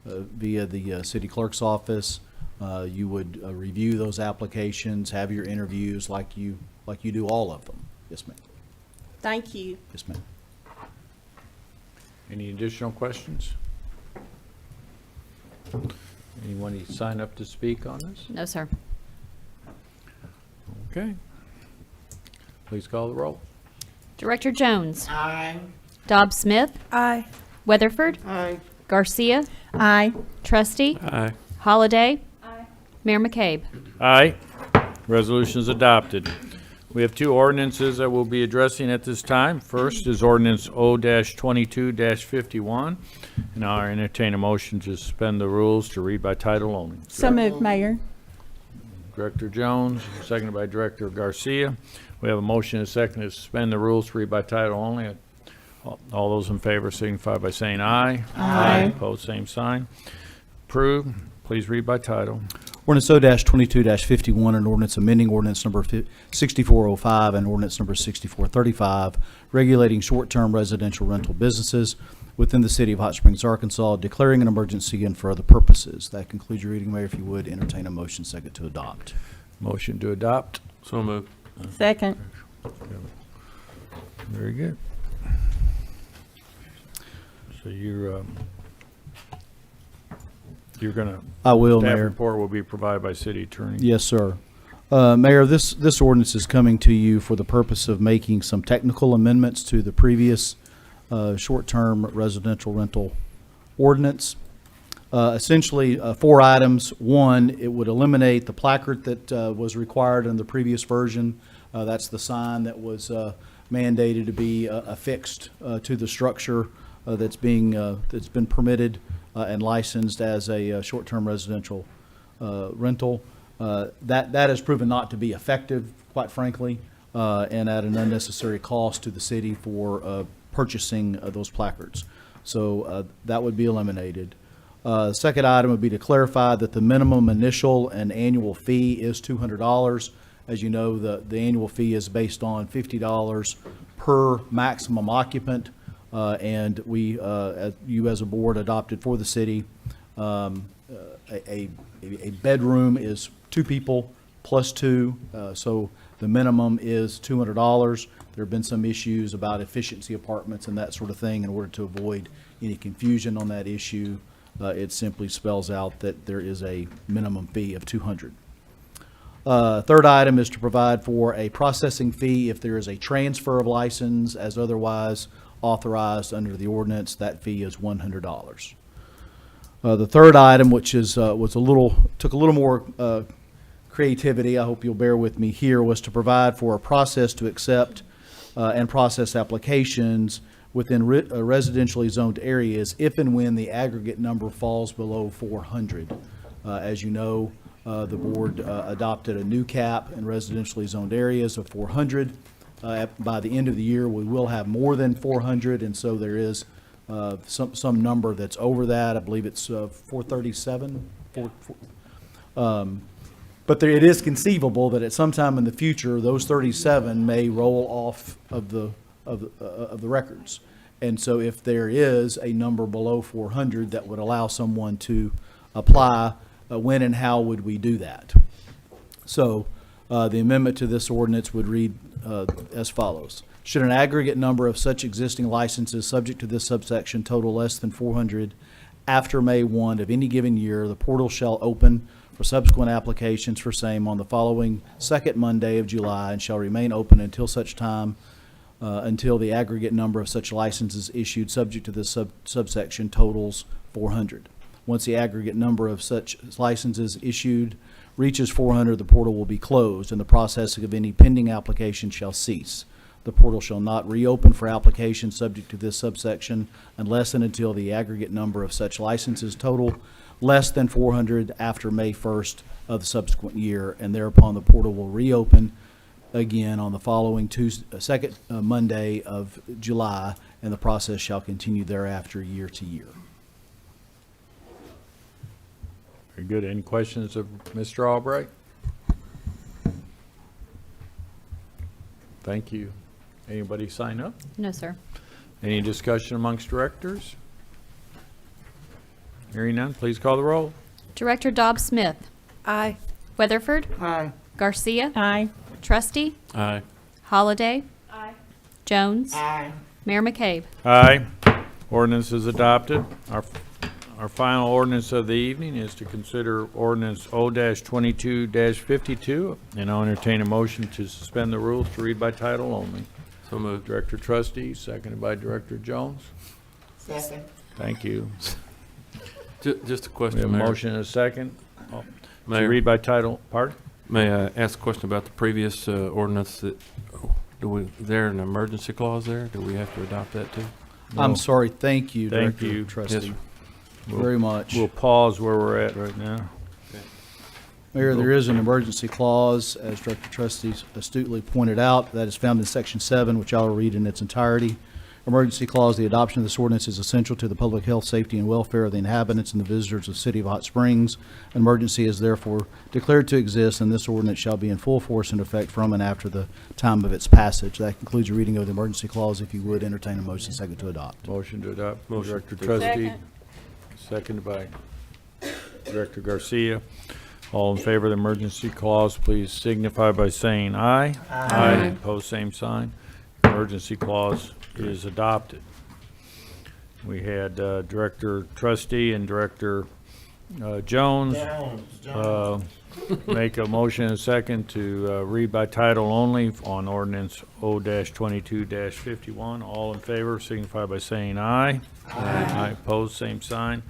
[SPEAKER 7] via the city clerk's office. You would review those applications, have your interviews like you do all of them. Yes, ma'am.
[SPEAKER 5] Thank you.
[SPEAKER 7] Yes, ma'am.
[SPEAKER 1] Any additional questions? Anyone need to sign up to speak on this?
[SPEAKER 4] No, sir.
[SPEAKER 1] Okay. Please call the roll.
[SPEAKER 4] Director Jones.
[SPEAKER 5] Aye.
[SPEAKER 4] Dobbs Smith.
[SPEAKER 10] Aye.
[SPEAKER 4] Weatherford.
[SPEAKER 9] Aye.
[SPEAKER 4] Garcia.
[SPEAKER 5] Aye.
[SPEAKER 4] Trustee.
[SPEAKER 3] Aye.
[SPEAKER 4] Holliday. Mayor McCabe.
[SPEAKER 1] Aye. Resolution is adopted. We have two ordinances that we'll be addressing at this time. First is ordinance O-22-51, and I'll entertain a motion to suspend the rules to read by title only.
[SPEAKER 5] So moved, Mayor.
[SPEAKER 1] Director Jones, seconded by Director Garcia. We have a motion and a second to suspend the rules to read by title only. All those in favor signify by saying aye.
[SPEAKER 5] Aye.
[SPEAKER 1] Opposed, same sign. Approved. Please read by title.
[SPEAKER 7] Ordinance O-22-51, an ordinance amending ordinance number 6405 and ordinance number 6435, regulating short-term residential rental businesses within the city of Hot Springs, Arkansas, declaring an emergency and for other purposes. That concludes your reading, Mayor. If you would, entertain a motion second to adopt.
[SPEAKER 1] Motion to adopt.
[SPEAKER 3] So moved.
[SPEAKER 5] Second.
[SPEAKER 1] Very good. So you're gonna,
[SPEAKER 7] I will,
[SPEAKER 1] staff
[SPEAKER 7] Mayor.
[SPEAKER 1] report will be provided by city attorney.
[SPEAKER 7] Yes, sir. Mayor, this ordinance is coming to you for the purpose of making some technical amendments to the previous short-term residential rental ordinance. Essentially, 4 items. One, it would eliminate the placard that was required in the previous version. That's the sign that was mandated to be affixed to the structure that's been permitted and licensed as a short-term residential rental. That has proven not to be effective, quite frankly, and at an unnecessary cost to the city for purchasing those placards. So that would be eliminated. The second item would be to clarify that the minimum initial and annual fee is $200. As you know, the annual fee is based on $50 per maximum occupant. And we, you as a board adopted for the city, a bedroom is 2 people plus 2, so the minimum is $200. There have been some issues about efficiency apartments and that sort of thing. In order to avoid any confusion on that issue, it simply spells out that there is a minimum fee of $200. Third item is to provide for a processing fee if there is a transfer of license as otherwise authorized under the ordinance. That fee is $100. The third item, which is took a little more creativity, I hope you'll bear with me here, was to provide for a process to accept and process applications within residentially zoned areas if and when the aggregate number falls below 400. As you know, the board adopted a new cap in residentially zoned areas of 400. By the end of the year, we will have more than 400, and so there is some number that's over that. I believe it's 437. But it is conceivable that at some time in the future, those 37 may roll off of the records. And so if there is a number below 400 that would allow someone to apply, when and how would we do that? So the amendment to this ordinance would read as follows. Should an aggregate number of such existing licenses subject to this subsection total less than 400 after May 1 of any given year, the portal shall open for subsequent applications for same on the following second Monday of July and shall remain open until such time until the aggregate number of such licenses issued subject to this subsection totals 400. Once the aggregate number of such licenses issued reaches 400, the portal will be closed and the processing of any pending application shall cease. The portal shall not reopen for applications subject to this subsection unless and until the aggregate number of such licenses total less than 400 after May 1st of the subsequent year, and thereupon the portal will reopen again on the following second Monday of July, and the process shall continue thereafter year to year.
[SPEAKER 1] Very good. Any questions of Mr. Albright? Thank you. Anybody sign up?
[SPEAKER 4] No, sir.
[SPEAKER 1] Any discussion amongst directors? Hearing none, please call the roll.
[SPEAKER 4] Director Dobbs Smith.
[SPEAKER 10] Aye.
[SPEAKER 4] Weatherford.
[SPEAKER 9] Aye.
[SPEAKER 4] Garcia.
[SPEAKER 5] Aye.
[SPEAKER 4] Trustee.
[SPEAKER 3] Aye.
[SPEAKER 4] Holliday. Jones. Mayor McCabe.
[SPEAKER 1] Aye. Ordinance is adopted. Our final ordinance of the evening is to consider ordinance O-22-52, and I'll entertain a motion to suspend the rules to read by title only.
[SPEAKER 3] So moved.
[SPEAKER 1] Director Trustee, seconded by Director Jones.
[SPEAKER 6] Second.
[SPEAKER 1] Thank you.
[SPEAKER 3] Just a
[SPEAKER 1] We
[SPEAKER 3] question,
[SPEAKER 1] have a
[SPEAKER 3] Mayor.
[SPEAKER 1] motion and a second. To
[SPEAKER 3] Mayor,
[SPEAKER 1] read by title, pardon?
[SPEAKER 3] may I ask a question about the previous ordinance that, is there an emergency clause there? Do we have to adopt that too?
[SPEAKER 7] I'm
[SPEAKER 1] No.
[SPEAKER 7] sorry, thank you,
[SPEAKER 1] Thank
[SPEAKER 7] Director
[SPEAKER 1] you.
[SPEAKER 7] Trustee,
[SPEAKER 3] Yes,
[SPEAKER 7] very much.
[SPEAKER 1] We'll pause where we're at right now.
[SPEAKER 7] Mayor, there is an emergency clause, as Director Trustee astutely pointed out, that is found in Section 7, which I'll read in its entirety. Emergency clause, the adoption of this ordinance is essential to the public health, safety, and welfare of the inhabitants and the visitors of the City of Hot Springs. An emergency is therefore declared to exist, and this ordinance shall be in full force and effect from and after the time of its passage. That concludes your reading of the emergency clause. If you would, entertain a motion second to adopt.
[SPEAKER 1] Motion to adopt.
[SPEAKER 3] Motion.
[SPEAKER 1] Director Trustee. Seconded by Director Garcia. All in favor of the emergency clause, please signify by saying aye. Aye. Opposed, same sign. Emergency clause is adopted. We had Director Trustee and Director Jones make a motion and a second to read by title only on ordinance O-22-51. All in favor signify by saying aye. Aye. Opposed, same sign.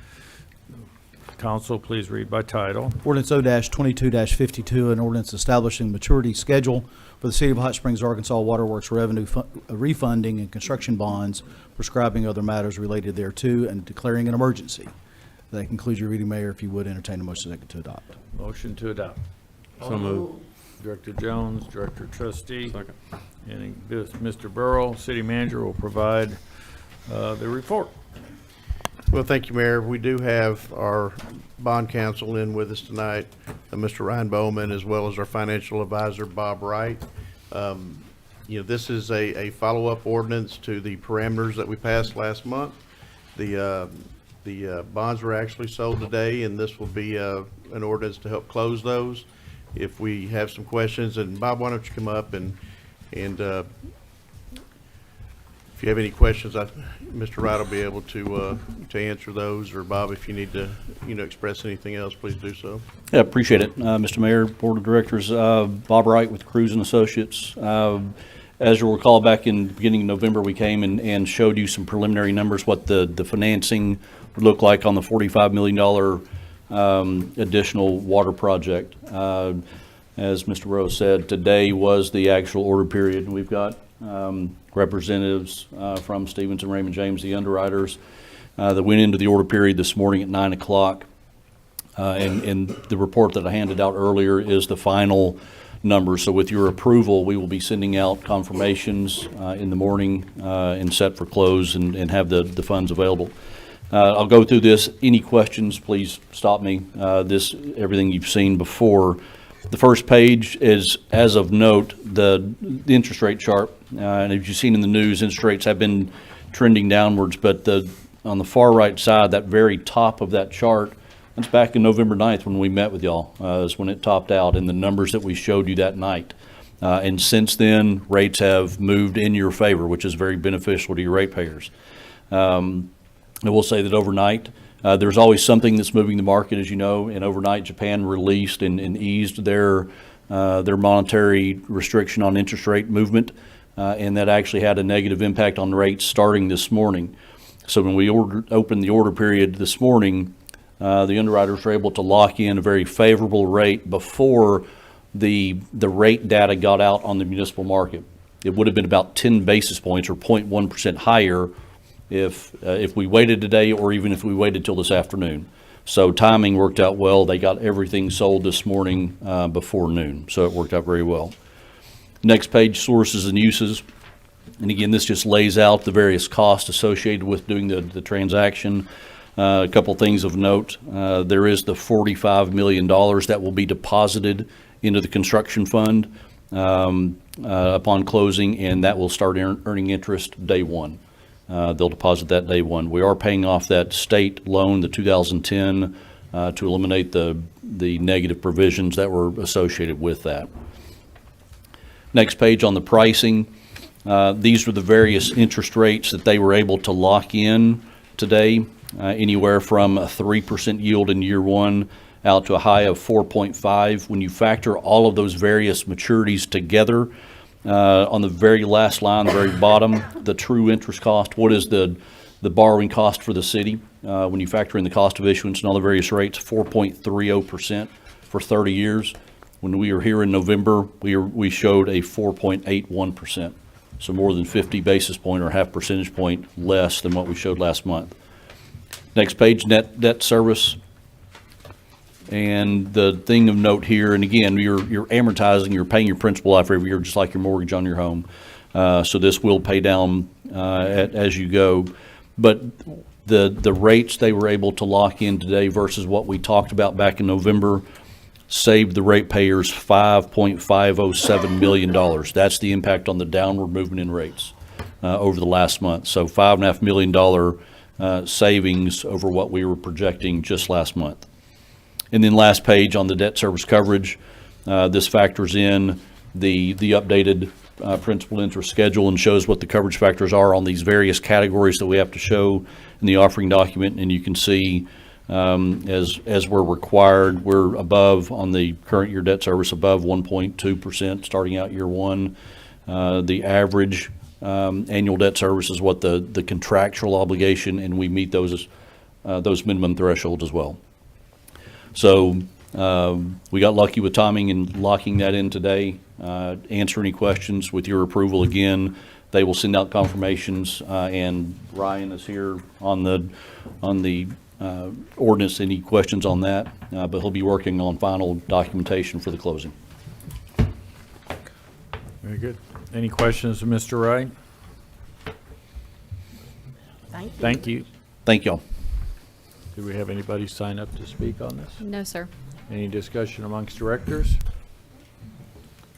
[SPEAKER 1] Council, please read by title.
[SPEAKER 7] Ordinance O-22-52, an ordinance establishing maturity schedule for the City of Hot Springs, Arkansas Waterworks revenue refunding and construction bonds, prescribing other matters related thereto, and declaring an emergency. That concludes your reading, Mayor. If you would, entertain a motion second to adopt.
[SPEAKER 1] Motion to adopt.
[SPEAKER 3] so moved.
[SPEAKER 1] Director Jones, Director Trustee,
[SPEAKER 3] Second.
[SPEAKER 1] and Mr. Burrow, City Manager, will provide the report.
[SPEAKER 8] Well, thank you, Mayor. We do have our bond counsel in with us tonight, Mr. Ryan Bowman, as well as our financial advisor, Bob Wright. This is a follow-up ordinance to the parameters that we passed last month. The bonds were actually sold today, and this will be an ordinance to help close those. If we have some questions, and Bob, why don't you come up and if you have any questions, Mr. Wright will be able to answer those, or Bob, if you need to, express anything else, please do so.
[SPEAKER 12] Yeah, appreciate it. Mr. Mayor, Board of Directors, Bob Wright with Cruz and Associates. As you'll recall, back in the beginning of November, we came and showed you some preliminary numbers, what the financing would look like on the $45 million additional water project. As Mr. Rose said, today was the actual order period. We've got representatives from Stevens and Raymond James, the underwriters, that went into the order period this morning at 9 o'clock. And the report that I handed out earlier is the final number. So with your approval, we will be sending out confirmations in the morning and set for close and have the funds available. I'll go through this. Any questions, please stop me. Everything you've seen before. The first page is, as of note, the interest rate chart. And as you've seen in the news, interest rates have been trending downwards. But on the far right side, that very top of that chart, that's back in November 9th when we met with y'all, is when it topped out in the numbers that we showed you that night. And since then, rates have moved in your favor, which is very beneficial to your ratepayers. I will say that overnight, there's always something that's moving the market, as you know, and overnight Japan released and eased their monetary restriction on interest rate movement, and that actually had a negative impact on rates starting this morning. So when we opened the order period this morning, the underwriters were able to lock in a very favorable rate before the rate data got out on the municipal market. It would have been about 10 basis points or 0.1% higher if we waited today, or even if we waited till this afternoon. So timing worked out well. They got everything sold this morning before noon, so it worked out very well. Next page, sources and uses. And again, this just lays out the various costs associated with doing the transaction. A couple things of note. There is the $45 million that will be deposited into the construction fund upon closing, and that will start earning interest day one. they'll deposit that day one. We are paying off that state loan, the 2010, to eliminate the negative provisions that were associated with that. Next page on the pricing. These were the various interest rates that they were able to lock in today, anywhere from a 3% yield in year one out to a high of 4.5. When you factor all of those various maturities together, on the very last line, the very bottom, the true interest cost, what is the borrowing cost for the city? When you factor in the cost of issuance and all the various rates, 4.30% for 30 years. When we were here in November, we showed a 4.81%. So more than 50 basis point or half percentage point less than what we showed last month. Next page, net debt service. And the thing of note here, and again, you're amortizing, you're paying your principal off every year, just like your mortgage on your home. So this will pay down as you go. But the rates they were able to lock in today versus what we talked about back in November saved the ratepayers $5.507 million. That's the impact on the downward movement in rates over the last month. So $5.5 million savings over what we were projecting just last month. And then last page on the debt service coverage, this factors in the updated principal interest schedule and shows what the coverage factors are on these various categories that we have to show in the offering document. And you can see as we're required, we're above on the current year debt service, above 1.2% starting out year one. The average annual debt service is what the contractual obligation, and we meet those minimum thresholds as well. So we got lucky with timing and locking that in today. Answer any questions with your approval. Again, they will send out confirmations, and Ryan is here on the ordinance. Any questions on that? But he'll be working on final documentation for the closing.
[SPEAKER 1] Very good. Any questions of Mr. Wright?
[SPEAKER 5] Thank you.
[SPEAKER 1] Thank you.
[SPEAKER 12] Thank y'all.
[SPEAKER 1] Do we have anybody sign up to speak on this?
[SPEAKER 4] No, sir.
[SPEAKER 1] Any discussion amongst directors?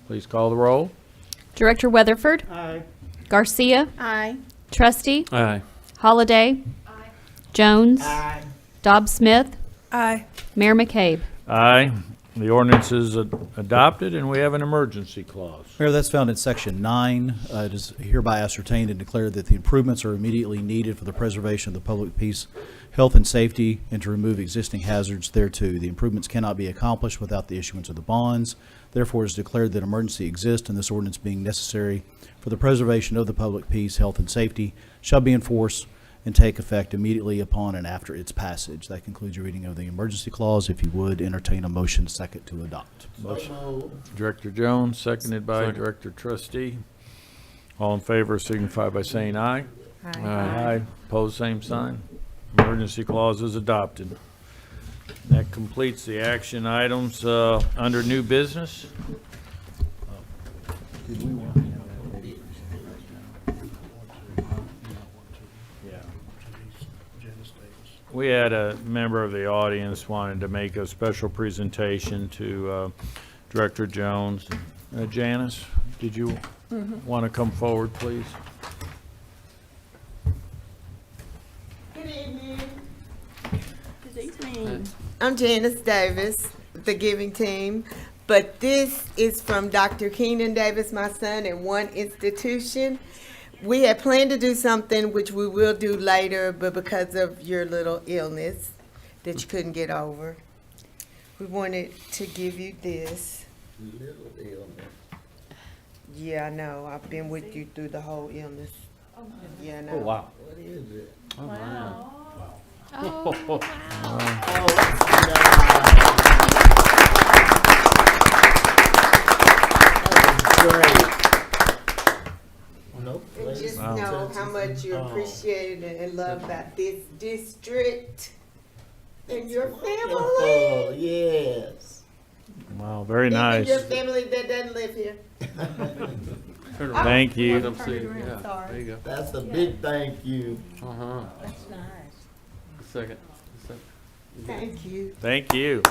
[SPEAKER 1] Please call the roll.
[SPEAKER 4] Director Weatherford.
[SPEAKER 9] Aye.
[SPEAKER 4] Garcia.
[SPEAKER 5] Aye.
[SPEAKER 4] Trustee.
[SPEAKER 1] Aye.
[SPEAKER 4] Holliday. Jones.
[SPEAKER 5] Aye.
[SPEAKER 4] Dobbs Smith.
[SPEAKER 10] Aye.
[SPEAKER 4] Mayor McCabe.
[SPEAKER 1] Aye. The ordinance is adopted, and we have an emergency clause.
[SPEAKER 7] Mayor, that's found in Section 9. It is hereby ascertained and declared that the improvements are immediately needed for the preservation of the public peace, health, and safety, and to remove existing hazards thereto. The improvements cannot be accomplished without the issuance of the bonds. Therefore, it is declared that emergency exists, and this ordinance being necessary for the preservation of the public peace, health, and safety shall be enforced and take effect immediately upon and after its passage. That concludes your reading of the emergency clause. If you would, entertain a motion second to adopt.
[SPEAKER 1] Director Jones, seconded by Director Trustee. All in favor signify by saying aye. Aye. Pose same sign. Emergency clause is adopted. That completes the action items under new business. We had a member of the audience wanted to make a special presentation to Director Jones. Janice, did you want to come forward, please?
[SPEAKER 13] Good evening. Good evening. I'm Janice Davis, the Giving Team, but this is from Dr. Keenan Davis, my son, in one institution. We had planned to do something which we will do later, but because of your little illness that you couldn't get over, we wanted to give you this.
[SPEAKER 6] Little illness.
[SPEAKER 13] Yeah, I know. I've been with you through the whole illness. Yeah, I know.
[SPEAKER 1] Oh, wow.
[SPEAKER 6] What is it?
[SPEAKER 1] Oh, wow.
[SPEAKER 6] Great. Nope.
[SPEAKER 13] And just know how much you appreciate it and love about this district and your family.
[SPEAKER 6] Oh, yes.
[SPEAKER 1] Wow, very
[SPEAKER 13] Even
[SPEAKER 1] nice.
[SPEAKER 13] your family that doesn't live here.
[SPEAKER 1] Thank you.
[SPEAKER 13] Sorry.
[SPEAKER 6] That's a big thank you.
[SPEAKER 3] That's nice. Second.
[SPEAKER 13] Thank you.
[SPEAKER 1] Thank you.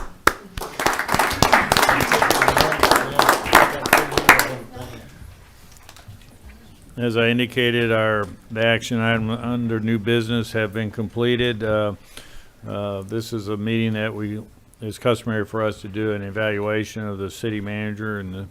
[SPEAKER 1] as I indicated, the action item under new business have been completed. This is a meeting that it's customary for us to do an evaluation of the city manager and the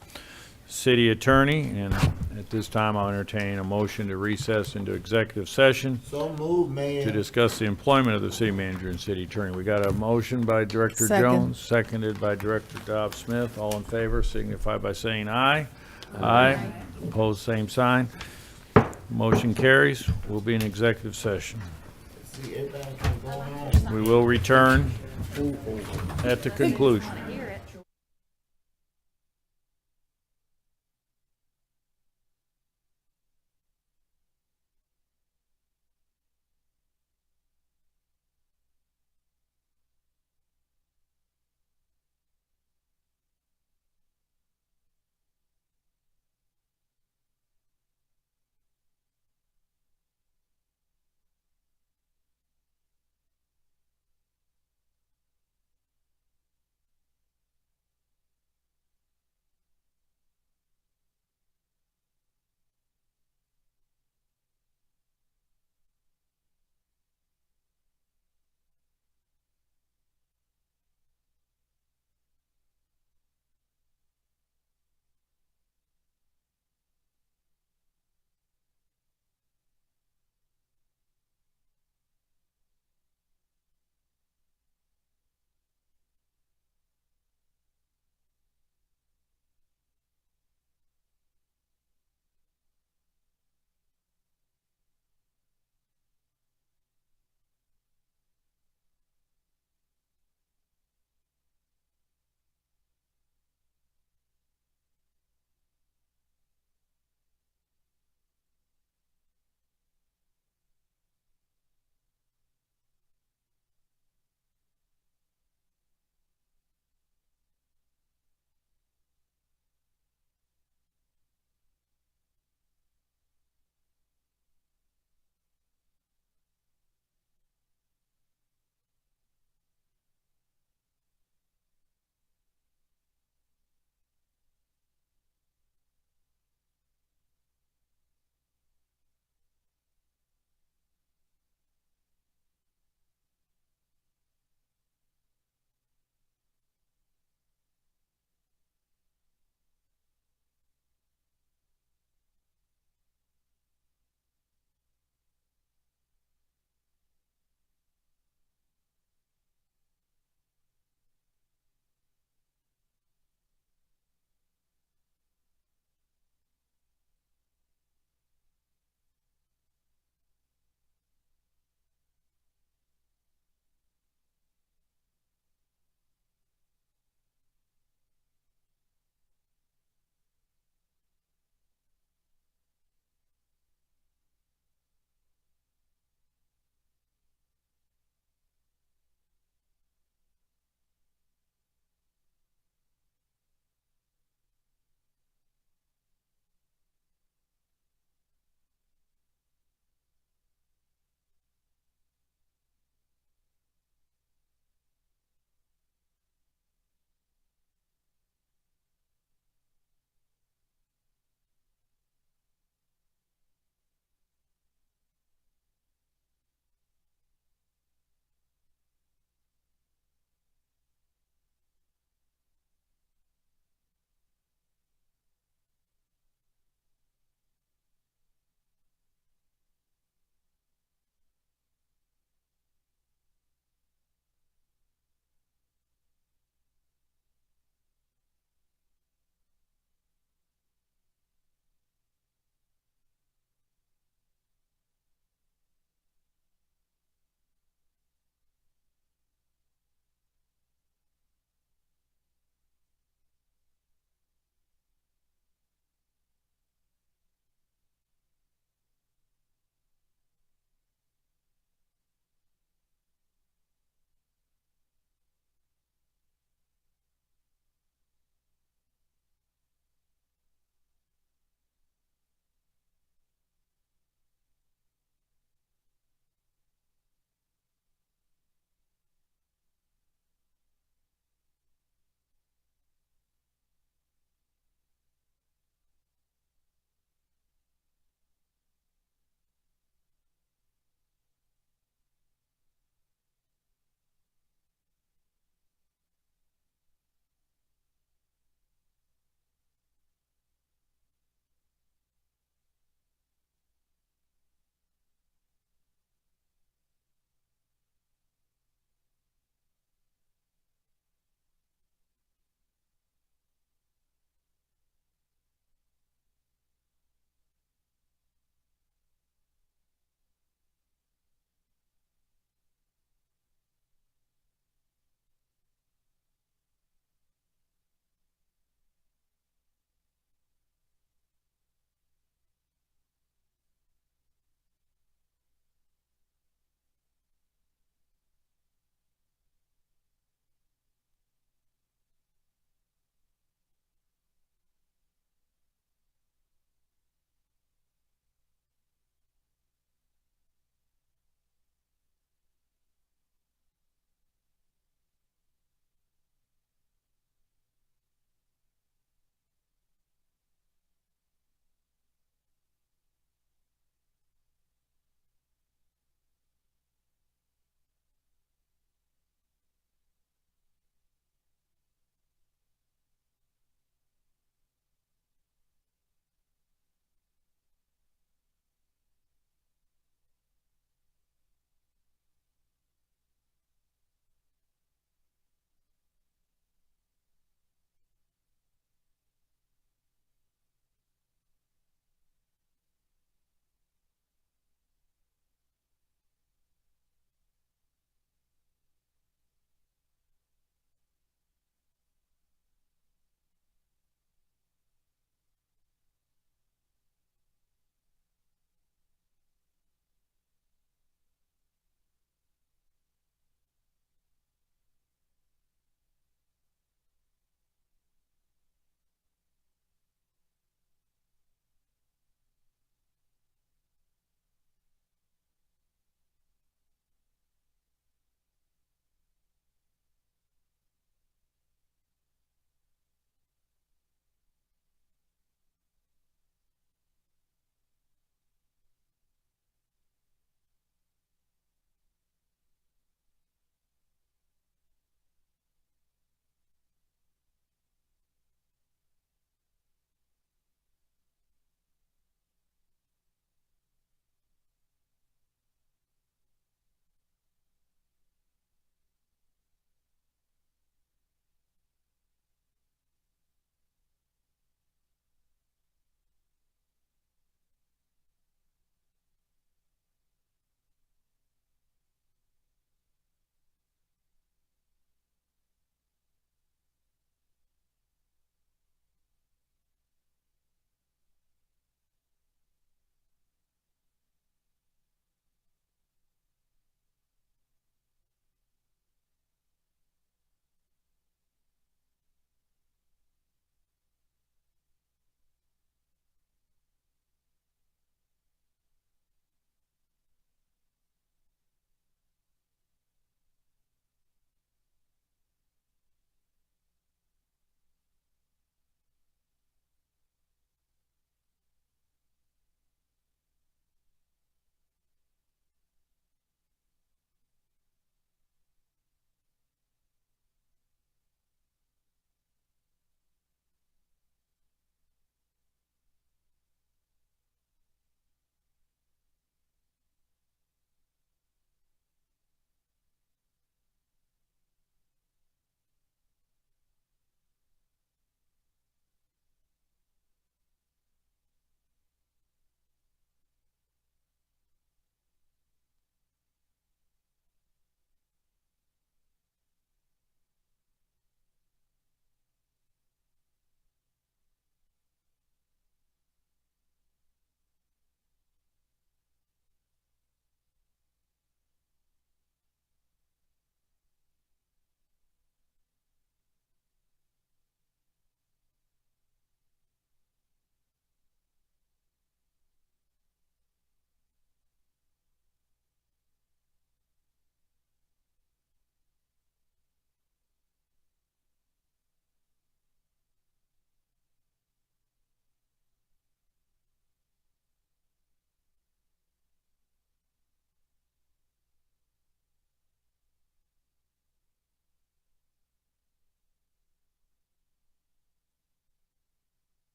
[SPEAKER 1] city attorney, and at this time I'll entertain a motion to recess into executive session
[SPEAKER 6] So move,
[SPEAKER 1] to
[SPEAKER 6] man.
[SPEAKER 1] discuss the employment of the city manager and city attorney. We got a motion by Director
[SPEAKER 10] Second.
[SPEAKER 1] Jones, seconded by Director Dobbs Smith. All in favor signify by saying aye. Aye. Opposed, same sign. Motion carries. We'll be in executive session.
[SPEAKER 6] See, everybody can go home.
[SPEAKER 1] We will return at the conclusion.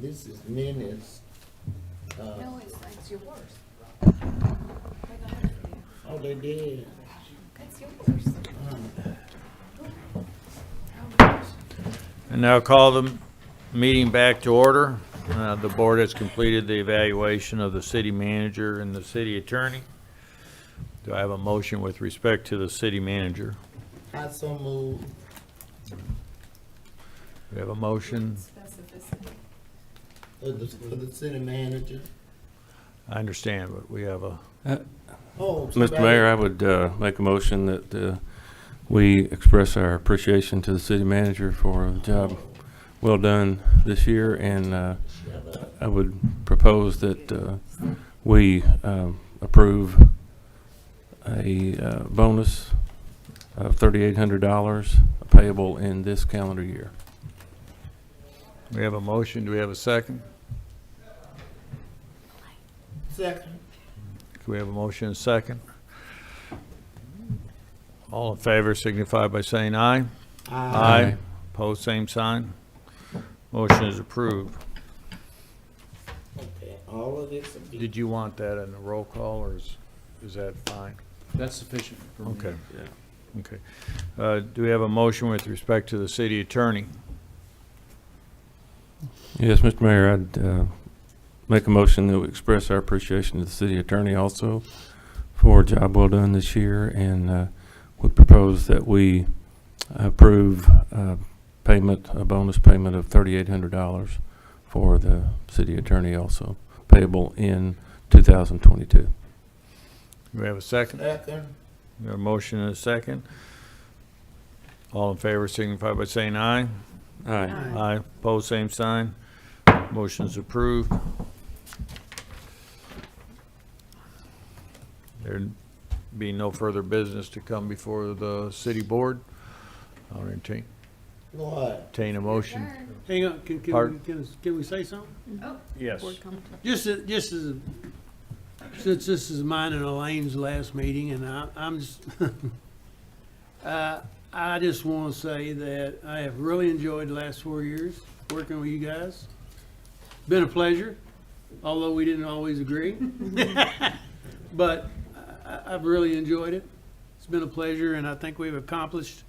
[SPEAKER 6] this is minutes.
[SPEAKER 10] No, it's yours.
[SPEAKER 6] Oh, they did.
[SPEAKER 10] It's yours.
[SPEAKER 1] And now call the meeting back to order. The board has completed the evaluation of the city manager and the city attorney. Do I have a motion with respect to the city manager?
[SPEAKER 6] I so moved.
[SPEAKER 1] We have a motion.
[SPEAKER 6] For the city manager.
[SPEAKER 1] I understand, but we have a,
[SPEAKER 6] Oh,
[SPEAKER 3] Mr. Mayor, I would make a motion that we express our appreciation to the city manager for a job well done this year, and I would propose that we approve a bonus of $3,800 payable in this calendar year.
[SPEAKER 1] we have a motion. Do we have a second?
[SPEAKER 6] Second.
[SPEAKER 1] Do we have a motion and a second? All in favor signify by saying aye. Aye. Opposed, same sign. Motion is approved.
[SPEAKER 6] Okay, all of this will be.
[SPEAKER 1] Did you want that in the roll call, or is that fine?
[SPEAKER 7] That's sufficient for me.
[SPEAKER 1] Okay. Okay. Do we have a motion with respect to the city attorney?
[SPEAKER 3] Yes, Mr. Mayor, I'd make a motion that we express our appreciation to the city attorney also for a job well done this year, and would propose that we approve payment, a bonus payment of $3,800 for the city attorney also, payable in 2022.
[SPEAKER 1] Do we have a second?
[SPEAKER 6] Second.
[SPEAKER 1] We have a motion and a second. All in favor signify by saying aye.
[SPEAKER 3] Aye.
[SPEAKER 1] Aye. Opposed, same sign. Motion is approved. There being no further business to come before the city board, I'll entertain a motion.
[SPEAKER 9] Hang on,
[SPEAKER 1] Pardon?
[SPEAKER 9] can we say something?
[SPEAKER 1] Yes.
[SPEAKER 9] Just as, since this is mine and Elaine's last meeting, and I'm just, I just want to say that I have really enjoyed the last 4 years working with you guys. Been a pleasure, although we didn't always agree. But I've really enjoyed it. It's been a pleasure, and I think we've accomplished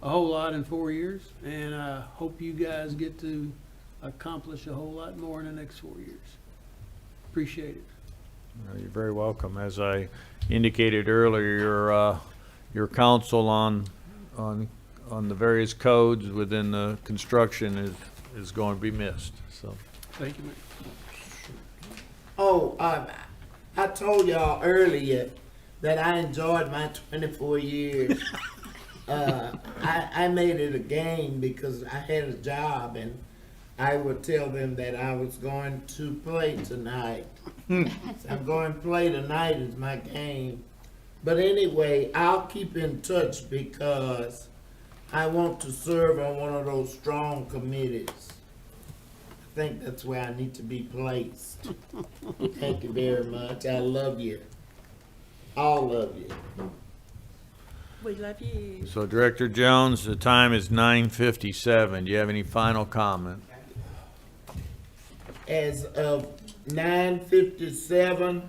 [SPEAKER 9] a whole lot in 4 years, and I hope you guys get to accomplish a whole lot more in the next 4 years. Appreciate it.
[SPEAKER 1] You're very welcome. As I indicated earlier, your counsel on the various codes within the construction is going to be missed, so.
[SPEAKER 9] Thank you, Mayor.
[SPEAKER 6] Oh, I told y'all earlier that I enjoyed my 24 years. I made it a game because I had a job, and I would tell them that I was going to play tonight. So I'm going to play tonight is my game. But anyway, I'll keep in touch because I want to serve on one of those strong committees. I think that's where I need to be placed. Thank you very much. I love you. All of you.
[SPEAKER 10] We love you.
[SPEAKER 1] So Director Jones, the time is 9:57. Do you have any final comment?
[SPEAKER 6] As of 9:57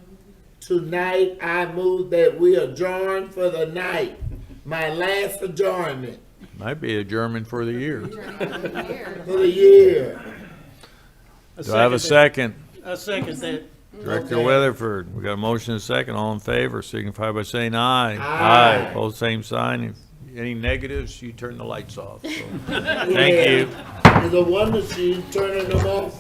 [SPEAKER 6] tonight, I move that we adjourn for the night. My last adjournment
[SPEAKER 1] Might be a German for the year.
[SPEAKER 6] for the year.
[SPEAKER 1] Do I have a second?
[SPEAKER 9] I second that.
[SPEAKER 1] Director
[SPEAKER 6] Okay.
[SPEAKER 1] Weatherford, we got a motion and a second. All in favor signify by saying aye.
[SPEAKER 6] Aye.
[SPEAKER 1] Opposed, same sign. If any negatives, you turn the lights off. So,
[SPEAKER 6] Yeah.
[SPEAKER 1] thank you.
[SPEAKER 6] There's a one machine turning them off.